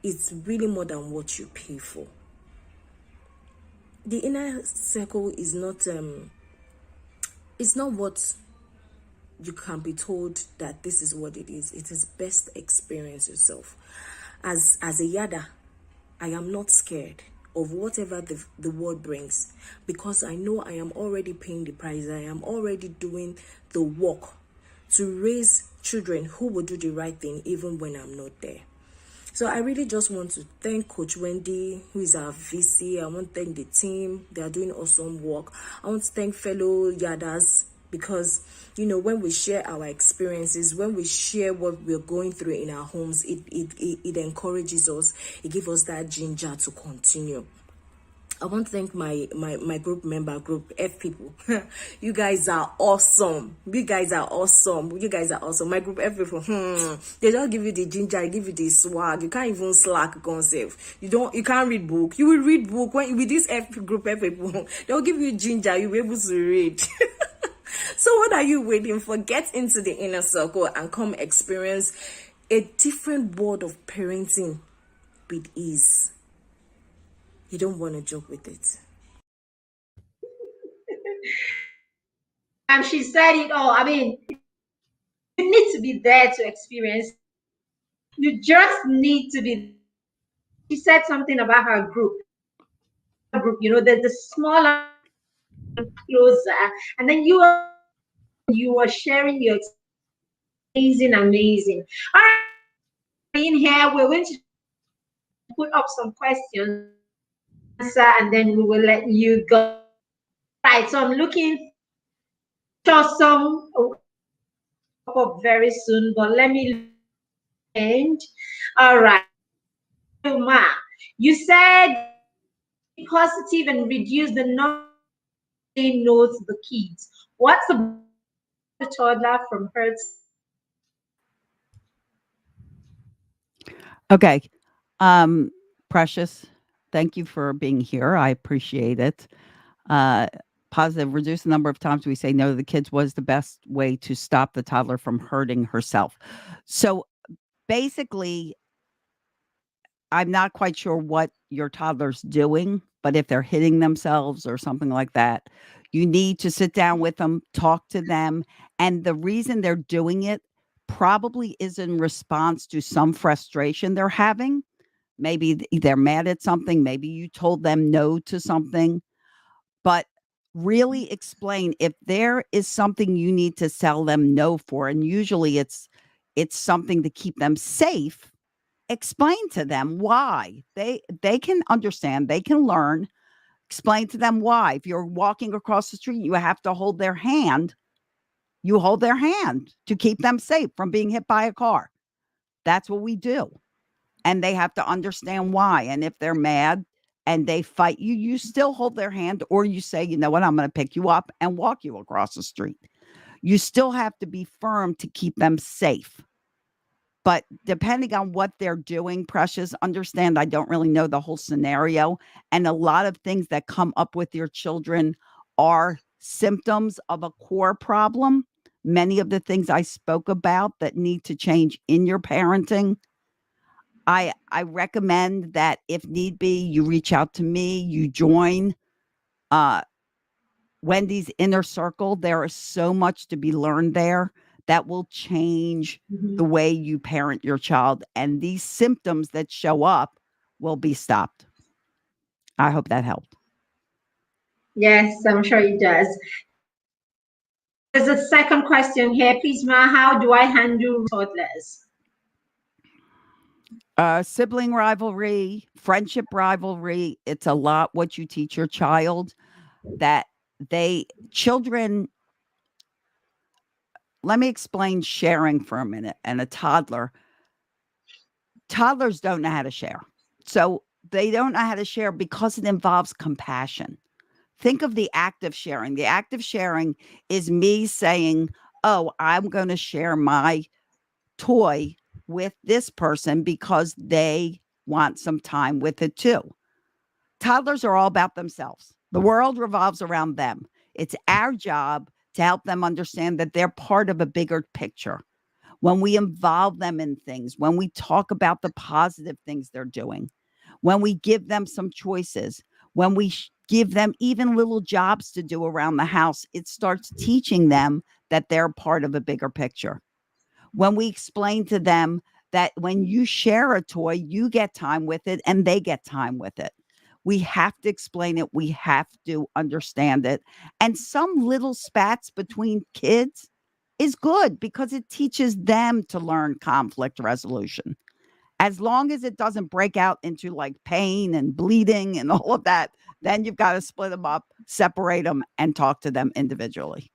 It's really more than what you pay for. The inner circle is not it's not what you can be told that this is what it is. It is best experience yourself. As a yada, I am not scared of whatever the world brings, because I know I am already paying the price. I am already doing the work to raise children who will do the right thing even when I'm not there. So I really just want to thank Coach Wendy, who is our VC. I want to thank the team. They are doing awesome work. I want to thank fellow Yadas, because, when we share our experiences, when we share what we're going through in our homes, it encourages us. It gives us that ginger to continue. I want to thank my group member, group F people. You guys are awesome. You guys are awesome. My group F people, they don't give you the ginger, give you the swag. You can't even slack concept. You can't read book. You will read book when with this group F people. They'll give you ginger. You'll be able to read. So what are you waiting for? Get into the inner circle and come experience a different world of parenting with ease. You don't want to joke with it. And she said it all. I mean, you need to be there to experience. You just need to be. She said something about her group. The smaller, closer, and then you are sharing your amazing. All right, in here, we're going to put up some questions, answer, and then we will let you go. Right, so I'm looking for some up very soon, but let me end. All right, Ma, you said be positive and reduce the number of saying no to the kids. What's the toddler from Hertz? Okay. Precious, thank you for being here. I appreciate it. Uh, Positive, reduce the number of times we say no to the kids was the best way to stop the toddler from hurting herself. So basically, I'm not quite sure what your toddler's doing, but if they're hitting themselves or something like that, you need to sit down with them, talk to them. And the reason they're doing it probably is in response to some frustration they're having. Maybe they're mad at something. Maybe you told them no to something, but really explain if there is something you need to tell them no for. And usually it's something to keep them safe. Explain to them why. They can understand, they can learn. Explain to them why. If you're walking across the street, you have to hold their hand. You hold their hand to keep them safe from being hit by a car. That's what we do. And they have to understand why. And if they're mad and they fight you, you still hold their hand, or you say, you know what, I'm going to pick you up and walk you across the street. You still have to be firm to keep them safe. But depending on what they're doing, Precious, understand I don't really know the whole scenario. And a lot of things that come up with your children are symptoms of a core problem. Many of the things I spoke about that need to change in your parenting. I recommend that if need be, you reach out to me, you join Wendy's inner circle. There is so much to be learned there that will change the way you parent your child. And these symptoms that show up will be stopped. I hope that helped. Yes, I'm sure it does. There's a second question here. Please, Ma, how do I handle toddlers? Sibling rivalry, friendship rivalry. It's a lot what you teach your child that children, let me explain sharing for a minute. And a toddlers don't know how to share. So they don't know how to share because it involves compassion. Think of the act of sharing. The act of sharing is me saying, oh, I'm going to share my toy with this person because they want some time with it too. Toddlers are all about themselves. The world revolves around them. It's our job to help them understand that they're part of a bigger picture. When we involve them in things, when we talk about the positive things they're doing, when we give them some choices, when we give them even little jobs to do around the house, it starts teaching them that they're part of a bigger picture. When we explain to them that when you share a toy, you get time with it and they get time with it. We have to explain it. We have to understand it. And some little spats between kids is good because it teaches them to learn conflict resolution. As long as it doesn't break out into like pain and bleeding and all of that, then you've got to split them up, separate them, and talk to them individually.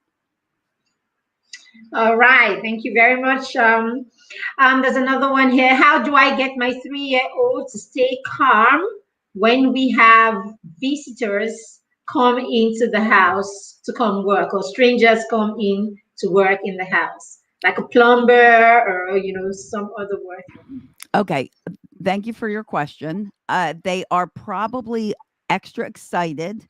All right, thank you very much. There's another one here. How do I get my 3-year-old to stay calm when we have visitors come into the house to come work, or strangers come in to work in the house, like a plumber or some other worker? Okay. Thank you for your question. They are probably extra excited.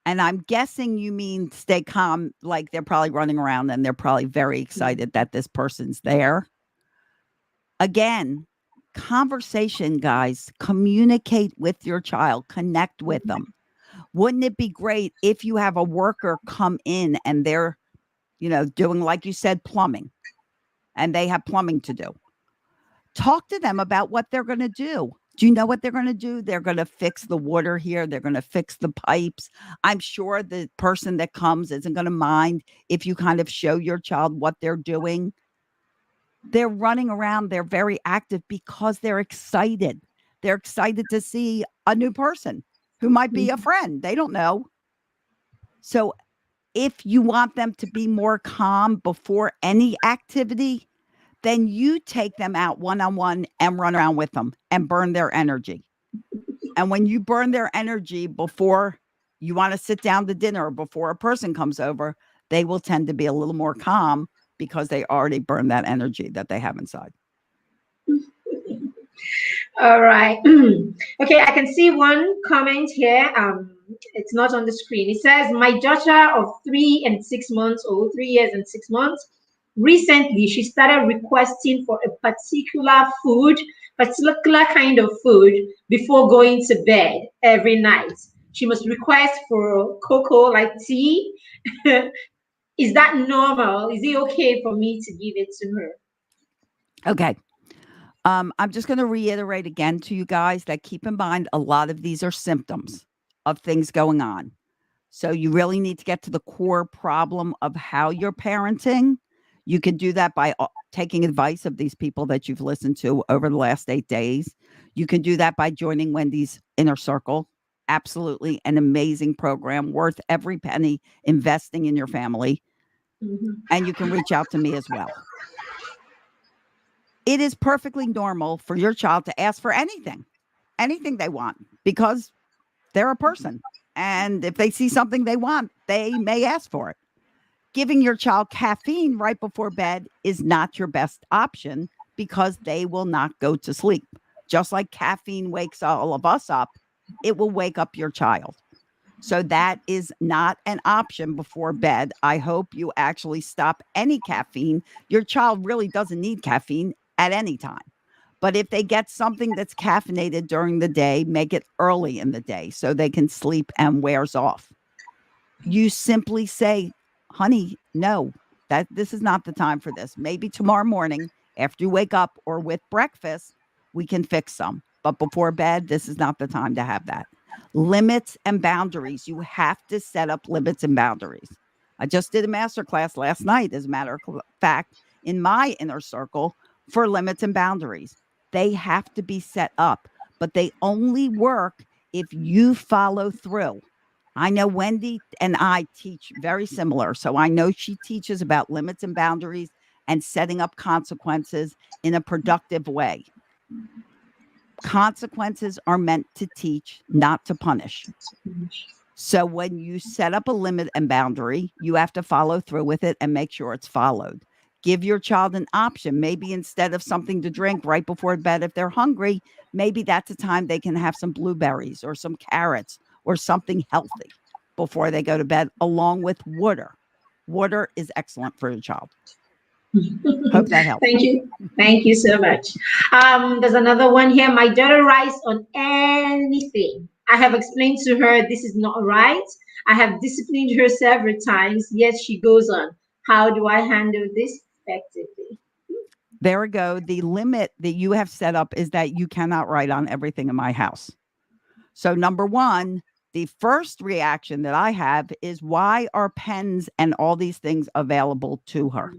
And I'm guessing you mean stay calm, like they're probably running around and they're probably very excited that this person's there. Again, conversation, guys, communicate with your child, connect with them. Wouldn't it be great if you have a worker come in and they're, doing, like you said, plumbing, and they have plumbing to do? Talk to them about what they're going to do. Do you know what they're going to do? They're going to fix the water here. They're going to fix the pipes. I'm sure the person that comes isn't going to mind if you kind of show your child what they're doing. They're running around. They're very active because they're excited. They're excited to see a new person who might be a friend. They don't know. So if you want them to be more calm before any activity, then you take them out one-on-one and run around with them and burn their energy. And when you burn their energy before you want to sit down to dinner or before a person comes over, they will tend to be a little more calm because they already burned that energy that they have inside. All right. Okay, I can see one comment here. It's not on the screen. It says, my daughter of 3 and 6 months old, 3 years and 6 months, recently she started requesting for a particular kind of food before going to bed every night. She must request for cocoa, like tea. Is that normal? Is it okay for me to give it to her? Okay. I'm just going to reiterate again to you guys that keep in mind a lot of these are symptoms of things going on. So you really need to get to the core problem of how you're parenting. You can do that by taking advice of these people that you've listened to over the last 8 days. You can do that by joining Wendy's Inner Circle. Absolutely an amazing program, worth every penny investing in your family. And you can reach out to me as well. It is perfectly normal for your child to ask for anything they want, because they're a person. And if they see something they want, they may ask for it. Giving your child caffeine right before bed is not your best option because they will not go to sleep. Just like caffeine wakes all of us up, it will wake up your child. So that is not an option before bed. I hope you actually stop any caffeine. Your child really doesn't need caffeine at any time. But if they get something that's caffeinated during the day, make it early in the day so they can sleep and wears off. You simply say, honey, no, this is not the time for this. Maybe tomorrow morning after you wake up or with breakfast, we can fix some. But before bed, this is not the time to have that. Limits and boundaries. You have to set up limits and boundaries. I just did a masterclass last night, as a matter of fact, in my inner circle for limits and boundaries. They have to be set up, but they only work if you follow through. I know Wendy and I teach very similar. So I know she teaches about limits and boundaries and setting up consequences in a productive way. Consequences are meant to teach, not to punish. So when you set up a limit and boundary, you have to follow through with it and make sure it's followed. Give your child an option. Maybe instead of something to drink right before bed, if they're hungry, maybe that's a time they can have some blueberries or some carrots or something healthy before they go to bed, along with water. Water is excellent for your child. Hope that helps. Thank you. Thank you so much. There's another one here. My daughter writes on anything. I have explained to her this is not right. I have disciplined her several times, yet she goes on. How do I handle this effectively? There we go. The limit that you have set up is that you cannot write on everything in my house. So, number one, the first reaction that I have is, why are pens and all these things available to her?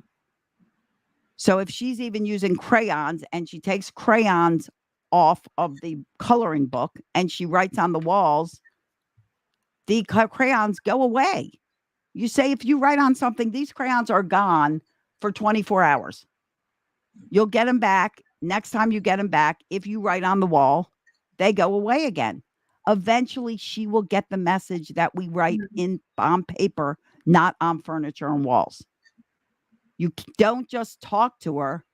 So if she's even using crayons and she takes crayons off of the coloring book and she writes on the walls, the crayons go away. You say, if you write on something, these crayons are gone for 24 hours. You'll get them back. Next time you get them back, if you write on the wall, they go away again. Eventually, she will get the message that we write on paper, not on furniture and walls. You don't just talk to her,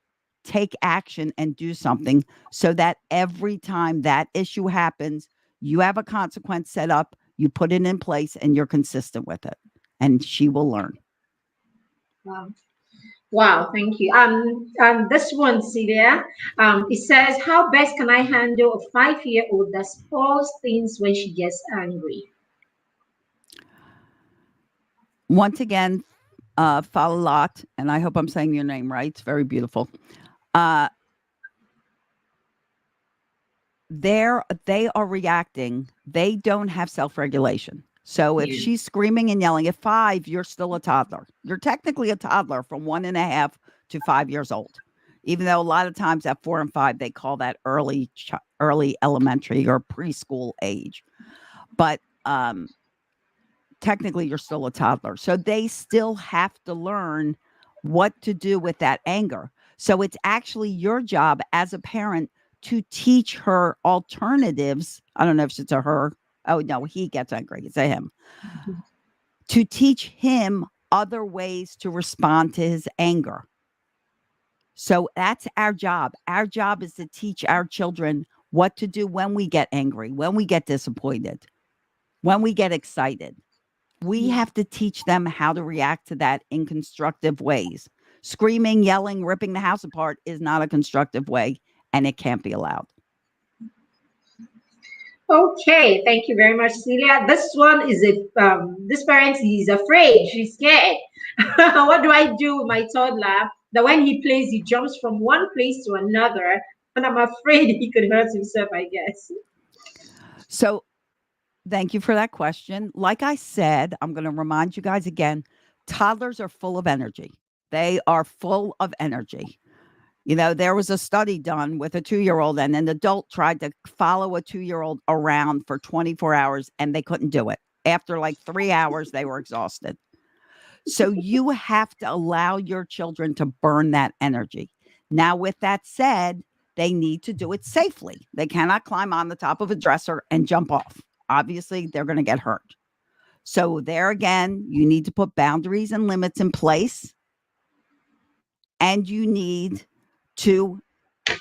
take action and do something so that every time that issue happens, you have a consequence set up, you put it in place, and you're consistent with it. And she will learn. Wow. Wow, thank you. This one, Celia, it says, how best can I handle a 5-year-old that spoils things when she gets angry? Once again, Falat, and I hope I'm saying your name right. It's very beautiful. They are reacting. They don't have self-regulation. So if she's screaming and yelling at 5, you're still a toddler. You're technically a toddler from 1.5 to 5 years old. Even though a lot of times at 4 and 5, they call that early elementary or preschool age. But technically, you're still a toddler. So they still have to learn what to do with that anger. So it's actually your job as a parent to teach her alternatives. I don't know if it's a her. Oh, no, he gets angry. It's a him. To teach him other ways to respond to his anger. So that's our job. Our job is to teach our children what to do when we get angry, when we get disappointed, when we get excited. We have to teach them how to react to that in constructive ways. Screaming, yelling, ripping the house apart is not a constructive way, and it can't be allowed. Okay, thank you very much, Celia. This one is this parent is afraid. She's scared. What do I do with my toddler that when he plays, he jumps from one place to another, and I'm afraid he could hurt himself, I guess. So thank you for that question. Like I said, I'm going to remind you guys again, toddlers are full of energy. They are full of energy. You know, there was a study done with a 2-year-old, and an adult tried to follow a 2-year-old around for 24 hours, and they couldn't do it. After like 3 hours, they were exhausted. So you have to allow your children to burn that energy. Now, with that said, they need to do it safely. They cannot climb on the top of a dresser and jump off. Obviously, they're going to get hurt. So there again, you need to put boundaries and limits in place, and you need to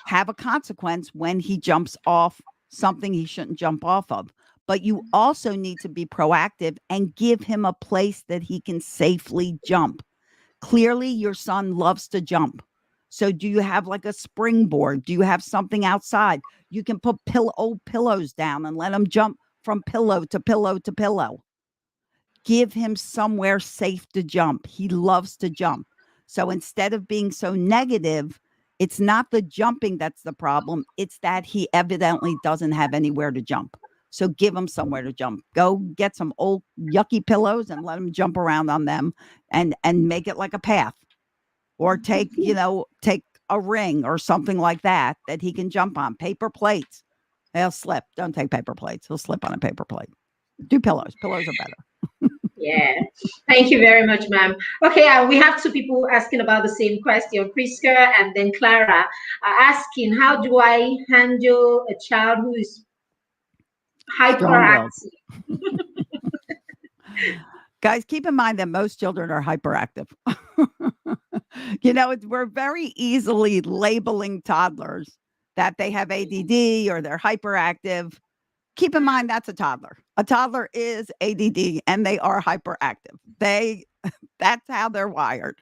have a consequence when he jumps off something he shouldn't jump off of. But you also need to be proactive and give him a place that he can safely jump. Clearly, your son loves to jump. So do you have like a springboard? Do you have something outside? You can put old pillows down and let him jump from pillow to pillow to pillow. Give him somewhere safe to jump. He loves to jump. So instead of being so negative, it's not the jumping that's the problem. It's that he evidently doesn't have anywhere to jump. So give him somewhere to jump. Go get some old yucky pillows and let him jump around on them and make it like a path. Or take a ring or something like that he can jump on. Paper plates. He'll slip. Don't take paper plates. He'll slip on a paper plate. Do pillows. Pillows are better. Yeah, thank you very much, ma'am. Okay, we have 2 people asking about the same question, Priska and then Clara, asking, how do I handle a child who is Strong-willed. hyperactive? Guys, keep in mind that most children are hyperactive. We're very easily labeling toddlers that they have ADD or they're hyperactive. keep in mind that's a toddler. A toddler is ADD and they are hyperactive. That's how they're wired.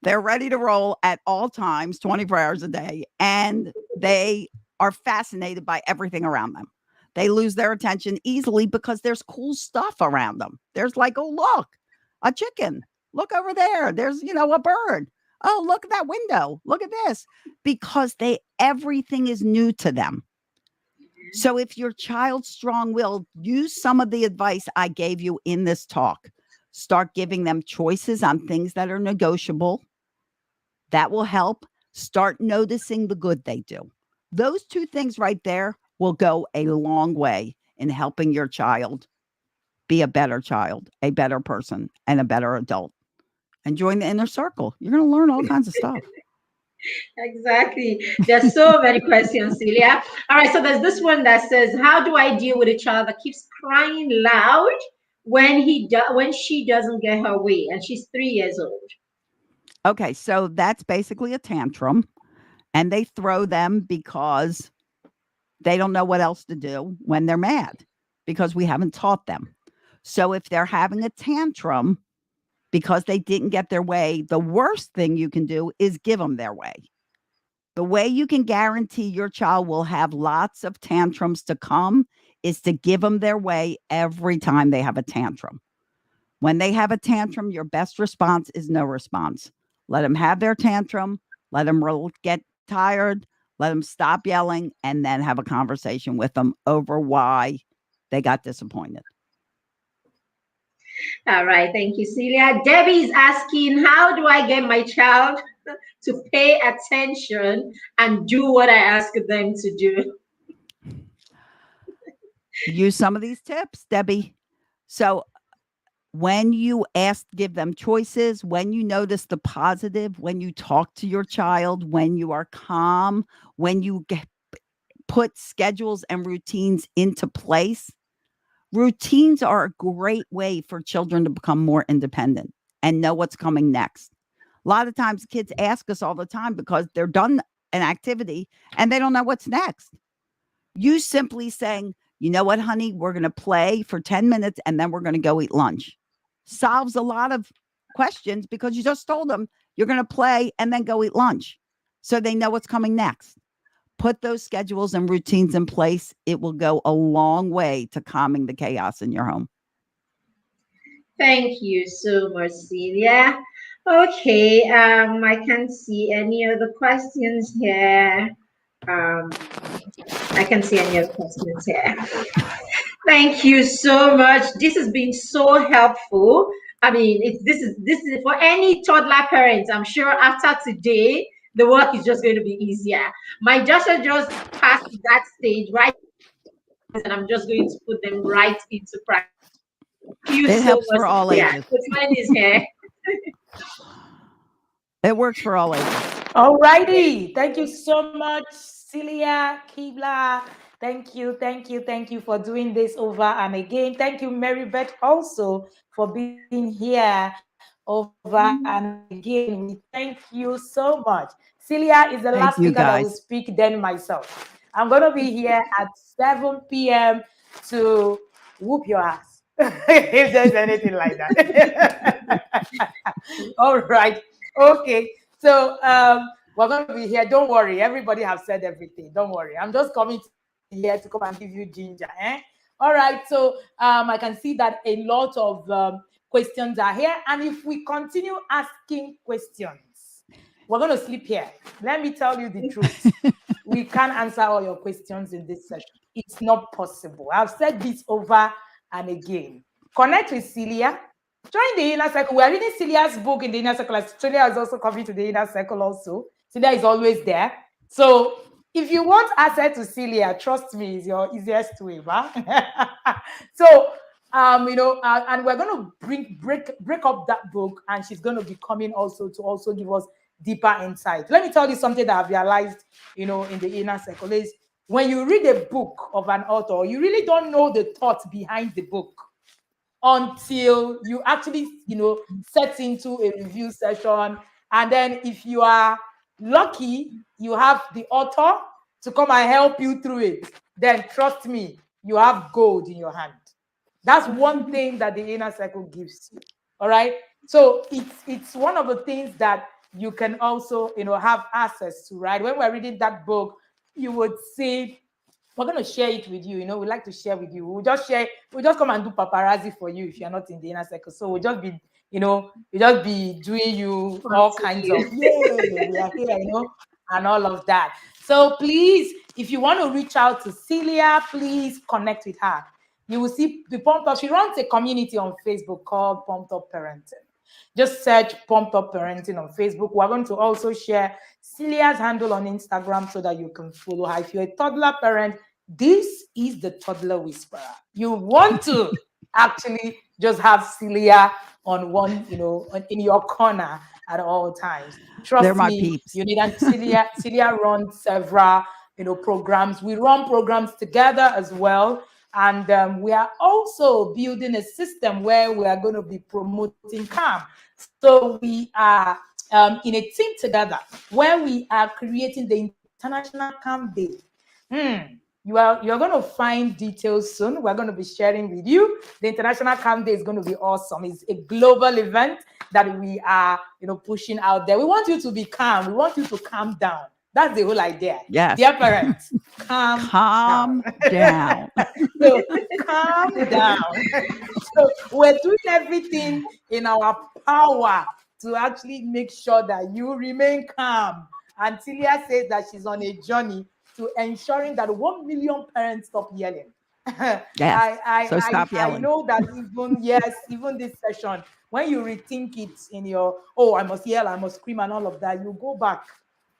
They're ready to roll at all times, 24 hours a day, and they are fascinated by everything around them. They lose their attention easily because there's cool stuff around them. There's like, oh, look, a chicken. Look over there. There's, a bird. Oh, look at that window. Look at this. Because everything is new to them. So if your child's strong-willed, use some of the advice I gave you in this talk. Start giving them choices on things that are negotiable. That will help. Start noticing the good they do. Those two things right there will go a long way in helping your child be a better child, a better person, and a better adult. And join the inner circle. You're going to learn all kinds of stuff. Exactly. There's so many questions, Celia. All right, so there's this one that says, "How do I deal with a child that keeps crying loud when she doesn't get her way, and she's 3 years old?" Okay, so that's basically a tantrum, and they throw them because they don't know what else to do when they're mad because we haven't taught them. So if they're having a tantrum because they didn't get their way, the worst thing you can do is give them their way. The way you can guarantee your child will have lots of tantrums to come is to give them their way every time they have a tantrum. When they have a tantrum, your best response is no response. Let them have their tantrum, let them get tired, let them stop yelling, and then have a conversation with them over why they got disappointed. All right, thank you, Celia. Debbie is asking, "How do I get my child to pay attention and do what I ask them to do?" Use some of these tips, Debbie. So when you give them choices, when you notice the positive, when you talk to your child, when you are calm, when you put schedules and routines into place, routines are a great way for children to become more independent and know what's coming next. A lot of times kids ask us all the time because they're done an activity and they don't know what's next. You simply saying, "You know what, honey, we're going to play for 10 minutes and then we're going to go eat lunch," solves a lot of questions because you just told them you're going to play and then go eat lunch. So they know what's coming next. Put those schedules and routines in place. It will go a long way to calming the chaos in your home. Thank you so much, Celia. Okay, I can't see any other questions here. I can see any other questions here. Thank you so much. This has been so helpful. I mean, this is for any toddler parents. I'm sure after today, the work is just going to be easier. My daughter just passed that stage, right? And I'm just going to put them right into practice. Thank you It so helps much. for all Yeah, ages. the time is here. It works for all ages. All righty. Thank you so much, Celia, Kibla. Thank you for doing this over and again. Thank you, Mary Beth, also for being here over and again. We thank you so much. Celia is the last speaker that will Thank you, speak, then guys. myself. I'm going to be here at 7 p.m. to whoop your ass. If there's anything like that. All right. Okay. So we're going to be here. Don't worry. Everybody have said everything. Don't worry. I'm just coming to here to come and give you ginger. All right. So I can see that a lot of questions are here. And if we continue asking questions, we're going to sleep here. Let me tell you the truth. We can't answer all your questions in this session. It's not possible. I've said this over and again. Connect with Celia. Join the inner circle. We are reading Celia's book in the inner circle. Celia is also coming to the inner circle also. Celia is always there. So if you want access to Celia, trust me, is your easiest way, right? So and we're going to break up that book, and she's going to be coming also to also give us deeper insight. Let me tell you something that I've realized, in the inner circle is when you read a book of an author, you really don't know the thought behind the book until you actually, set into a review session. And then if you are lucky, you have the author to come and help you through it. Then trust me, you have gold in your hand. That's one thing that the inner circle gives you. All right. So it's one of the things that you can also, have access to, right? When we're reading that book, you would see, we're going to share it with you. We like to share with you. We'll just come and do paparazzi for you if you're not in the inner circle. So we'll just be, we'll just be doing you On all to kinds of, you. yay, we are here, and all of that. So please, if you want to reach out to Celia, please connect with her. You will see the Pumped Up. She runs a community on Facebook called Pumped Up Parenting. Just search Pumped Up Parenting on Facebook. We're going to also share Celia's handle on Instagram so that you can follow her. If you're a toddler parent, this is the Toddler Whisperer. You want to actually just have Celia on one, in your corner at all times. They're Trust my me, peeps. you need. And Celia runs several, programs. We run programs together as well. And we are also building a system where we are going to be promoting calm. So we are in a team together where we are creating the International Calm Day. You're going to find details soon. We're going to be sharing with you. The International Calm Day is going to be awesome. It's a global event that we are, pushing out there. We want you to be calm. We want you to calm down. That's the whole idea. Yes. Dear parents, calm Calm down. so calm down. So we're doing everything in our power to actually make sure that you remain calm. And Celia says that she's on a journey to ensuring that 1 million parents stop yelling. Yes. So stop I yelling. know that even this session, when you rethink it in your, I must yell, I must scream, and all of that, you go back,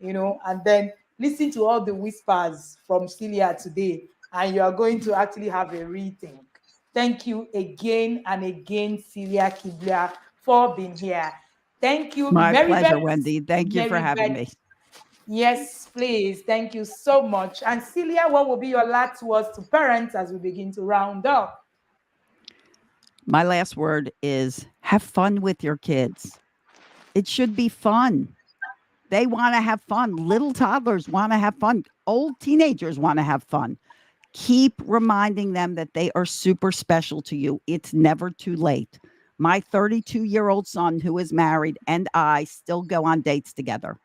and then listen to all the whispers from Celia today, and you are going to actually have a rethink. Thank you again and again, Celia Kiblia, for being here. Thank you, My Mary pleasure, Beth. Wendy. Thank you for Mary having Beth. me. Yes, please. Thank you so much. And Celia, what will be your last words to parents as we begin to round up? My last word is have fun with your kids. It should be fun. They want to have fun. Little toddlers want to have fun. Old teenagers want to have fun. Keep reminding them that they are super special to you. It's never too late. My 32-year-old son, who is married, and I still go on dates together.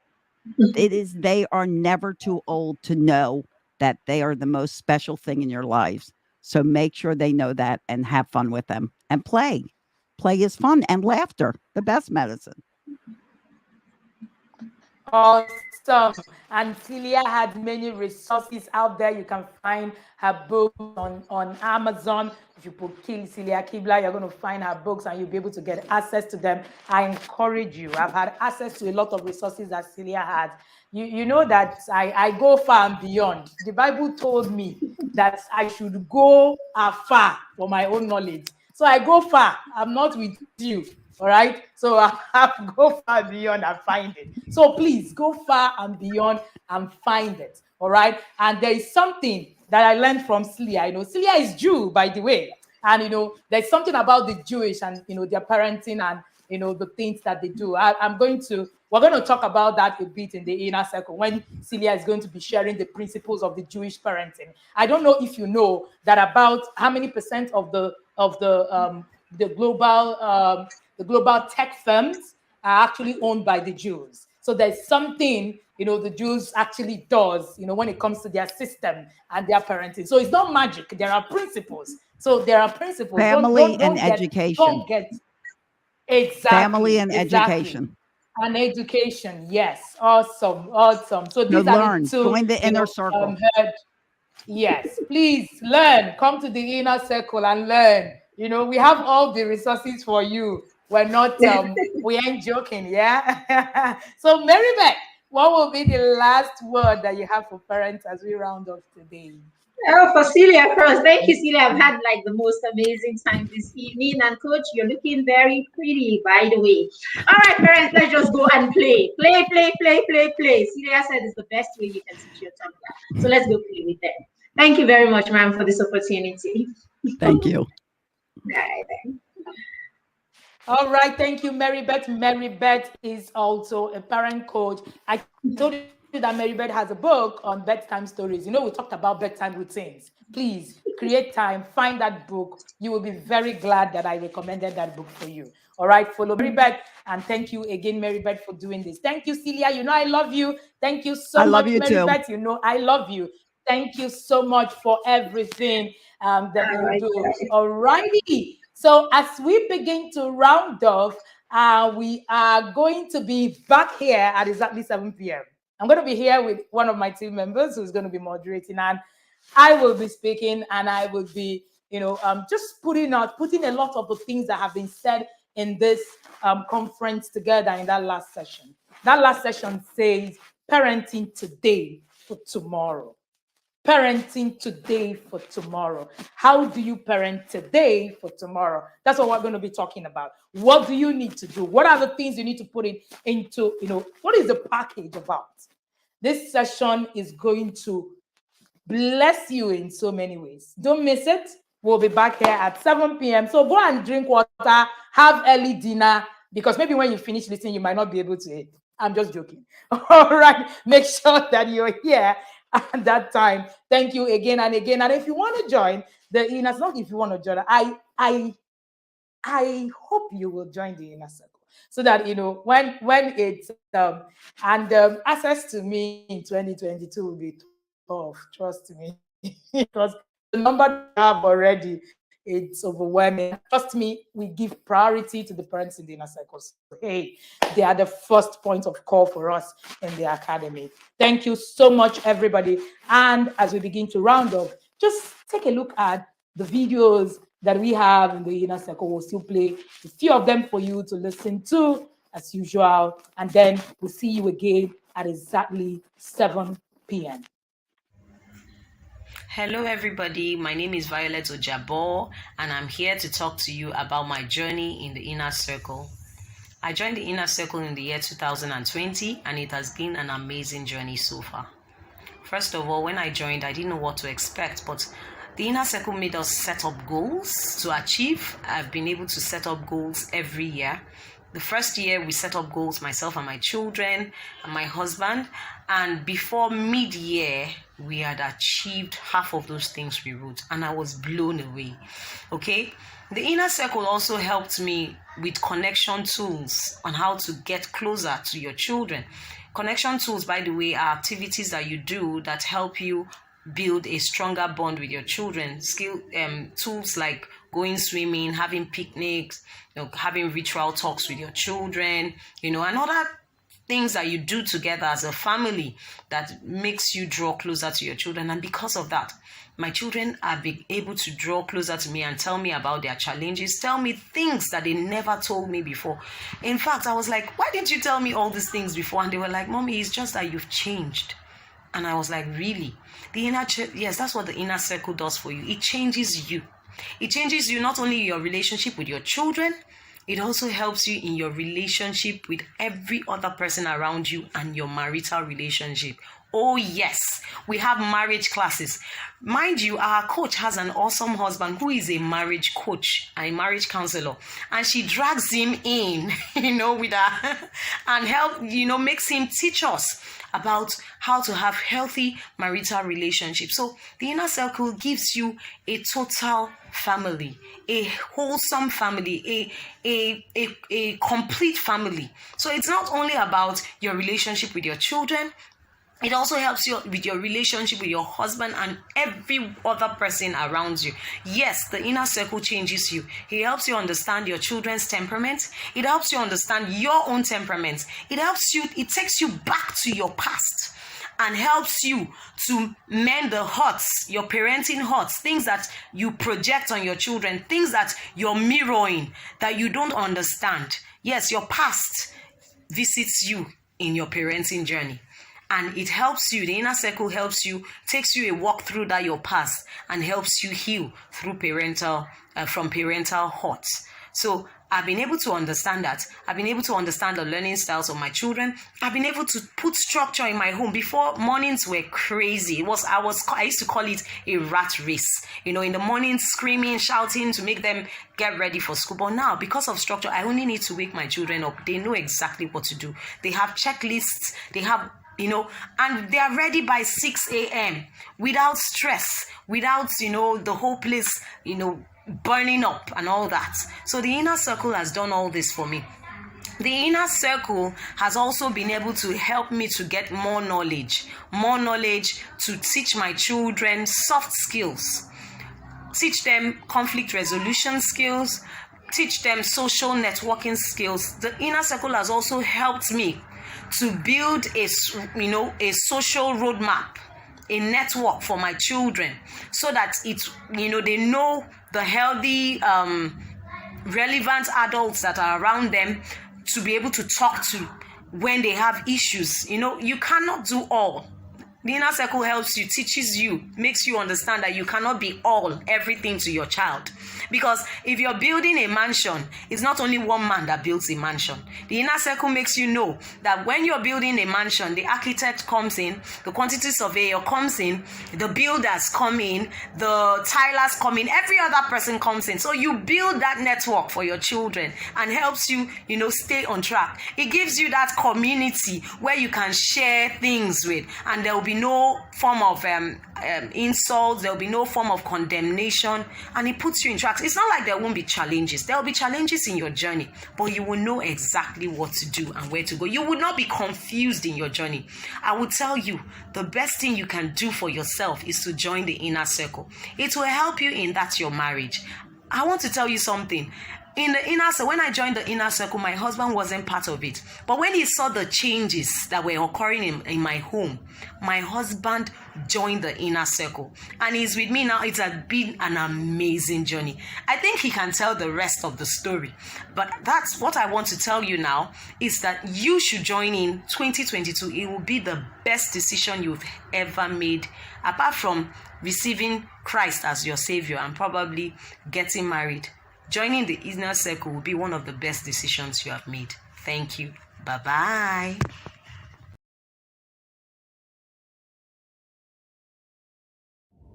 They are never too old to know that they are the most special thing in your lives. So make sure they know that and have fun with them and play. Play is fun and laughter, the best medicine. Awesome. And Celia had many resources out there. You can find her books on Amazon. If you put Kill Celia Kibla, you're going to find her books and you'll be able to get access to them. I encourage you. I've had access to a lot of resources that Celia had. You know that I go far and beyond. The Bible told me that I should go afar for my own knowledge. So I go far. I'm not with you. All right. So I have to go far beyond and find it. So please go far and beyond and find it. All right. And there is something that I learned from Celia. Celia is Jew, by the way. And there's something about the Jewish and their parenting and the things that they do. We're going to talk about that a bit in the inner circle when Celia is going to be sharing the principles of the Jewish parenting. I don't know if you know that about how many percent of the global tech firms are actually owned by the Jews. So there's something, the Jews actually does, when it comes to their system and their parenting. So it's not magic. There are principles. So there are principles. Family and Don't education. get exactly. Family and Exactly. education. And education. Yes. Awesome. So these So are learn. the two. Join the inner circle. Yes. Please learn. Come to the inner circle and learn. We have all the resources for you. We're not, we ain't joking, yeah? So, Mary Beth, what will be the last word that you have for parents as we round off today? Oh, for Celia first. Thank you, Celia. I've had like the most amazing time this evening. And coach, you're looking very pretty, by the way. All right, parents, let's just go and play. Play, play, play, play, play. Celia said it's the best way you can teach your toddler. So let's go play with them. Thank you very much, ma'am, for this opportunity. Thank you. All right, then. All right, thank you, Mary Beth. Mary Beth is also a parent coach. I told you that Mary Beth has a book on bedtime stories. We talked about bedtime routines. please create time, find that book. You will be very glad that I recommended that book for you. All right, follow Marybeth, and thank you again, Marybeth, for doing this. Thank you, Celia. You know I love you. Thank you I so love much, you too. Marybeth. You know I love you. Thank you so much for everything that All you right, do. guys. All righty. So as we begin to round off, we are going to be back here at exactly 7 p.m. I'm going to be here with one of my team members who's going to be moderating, and I will be speaking, and I will be, just putting a lot of the things that have been said in this conference together in that last session. That last session says parenting today for tomorrow. Parenting today for tomorrow. How do you parent today for tomorrow? That's what we're going to be talking about. What do you need to do? What are the things you need to put into, what is the package about? This session is going to bless you in so many ways. Don't miss it. We'll be back here at 7 p.m. So go and drink water, have early dinner, because maybe when you finish listening, you might not be able to eat. I'm just joking. All right. Make sure that you're here at that time. Thank you again and again. And if you want to join the inner, not if you want to join, I hope you will join the inner circle so that when it's access to me in 2022 will be tough. Trust me, because the number that I have already, it's overwhelming. Trust me, we give priority to the parents in the inner circles. Hey, they are the first point of call for us in the academy. Thank you so much, everybody. And as we begin to round up, just take a look at the videos that we have in the inner circle. We'll still play a few of them for you to listen to as usual. And then we'll see you again at exactly 7 p.m. Hello, everybody. My name is Violet Ojabo, and I'm here to talk to you about my journey in the inner circle. I joined the inner circle in the year 2020, and it has been an amazing journey so far. First of all, when I joined, I didn't know what to expect, but the inner circle made us set up goals to achieve. I've been able to set up goals every year. The first year, we set up goals, myself and my children and my husband. And before mid-year, we had achieved half of those things we wrote. And I was blown away. Okay? The inner circle also helped me with connection tools on how to get closer to your children. Connection tools, by the way, are activities that you do that help you build a stronger bond with your children. Tools like going swimming, having picnics, having ritual talks with your children, and other things that you do together as a family that makes you draw closer to your children. And because of that, my children have been able to draw closer to me and tell me about their challenges, tell me things that they never told me before. In fact, I was like, why didn't you tell me all these things before? And they were like, Mommy, it's just that you've changed. And I was like, really? Yes, that's what the inner circle does for you. It changes you. It changes you not only in your relationship with your children, it also helps you in your relationship with every other person around you and your marital relationship. Oh yes, we have marriage classes. Mind you, our coach has an awesome husband who is a marriage coach and a marriage counselor, and she drags him in, with her and makes him teach us about how to have healthy marital relationships. So the inner circle gives you a total family, a wholesome family, a complete family. So it's not only about your relationship with your children, it also helps you with your relationship with your husband and every other person around you. Yes, the inner circle changes you. It helps you understand your children's temperament. It helps you understand your own temperament. It takes you back to your past and helps you to mend the hurts, your parenting hurts, things that you project on your children, things that you're mirroring that you don't understand. Yes, your past visits you in your parenting journey. And it helps you, the inner circle helps you, takes you a walk through that your past and helps you heal through from parental hurts. So I've been able to understand that. I've been able to understand the learning styles of my children. I've been able to put structure in my home. Before, mornings were crazy. I used to call it a rat race. In the morning, screaming, shouting to make them get ready for school. But now, because of structure, I only need to wake my children up. They know exactly what to do. They have checklists. They have and they are ready by 6 a.m. without stress, without, the whole place, burning up and all that. So the inner circle has done all this for me. The inner circle has also been able to help me to get more knowledge to teach my children soft skills, teach them conflict resolution skills, teach them social networking skills. The inner circle has also helped me to build a social roadmap, a network for my children, so that they know the healthy, relevant adults that are around them to be able to talk to when they have issues. You cannot do all. The inner circle helps you, teaches you, makes you understand that you cannot be everything to your child. Because if you're building a mansion, it's not only one man that builds a mansion. The inner circle makes you know that when you're building a mansion, the architect comes in, the quantity surveyor comes in, the builders come in, the tilers come in, every other person comes in. So you build that network for your children and helps you, stay on track. It gives you that community where you can share things with, and there will be no form of insults, there will be no form of condemnation, and it puts you in track. It's not like there won't be challenges. There will be challenges in your journey, but you will know exactly what to do and where to go. You will not be confused in your journey. I will tell you, the best thing you can do for yourself is to join the inner circle. It will help you in that your marriage. I want to tell you something. In the inner circle, when I joined the inner circle, my husband wasn't part of it. But when he saw the changes that were occurring in my home, my husband joined the inner circle. And he's with me now. It has been an amazing journey. I think he can tell the rest of the story. But that's what I want to tell you now, is that you should join in 2022. It will be the best decision you've ever made, apart from receiving Christ as your Savior and probably getting married. Joining the inner circle will be one of the best decisions you have made. Thank you. Bye-bye.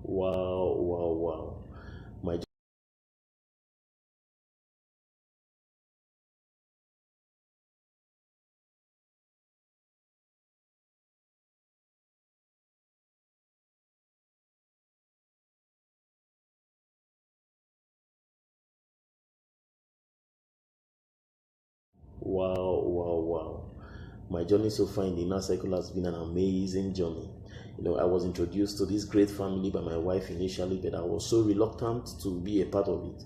Wow. My Wow. My journey so far in the inner circle has been an amazing journey. I was introduced to this great family by my wife initially, but I was so reluctant to be a part of it.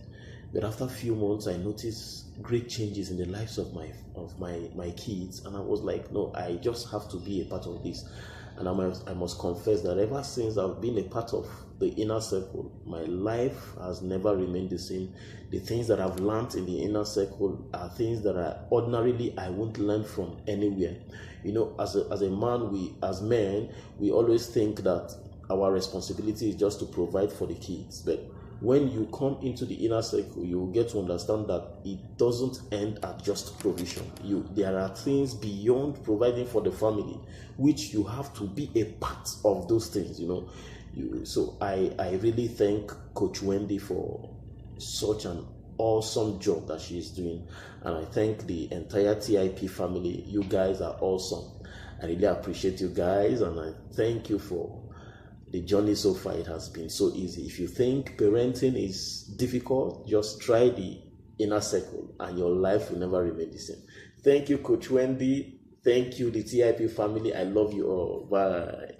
But after a few months, I noticed great changes in the lives of my kids, and I was like, no, I just have to be a part of this. And I must confess that ever since I've been a part of the inner circle, my life has never remained the same. The things that I've learned in the inner circle are things that I won't learn from anywhere. As a man, as men, we always think that our responsibility is just to provide for the kids. But when you come into the inner circle, you will get to understand that it doesn't end at just provision. There are things beyond providing for the family, which you have to be a part of those things, So I really thank Coach Wendy for such an awesome job that she is doing. And I thank the entire TIP family. You guys are awesome. I really appreciate you guys, and I thank you for the journey so far. It has been so easy. If you think parenting is difficult, just try the inner circle and your life will never remain the same. Thank you, Coach Wendy. Thank you, the TIP family. I love you all. Bye.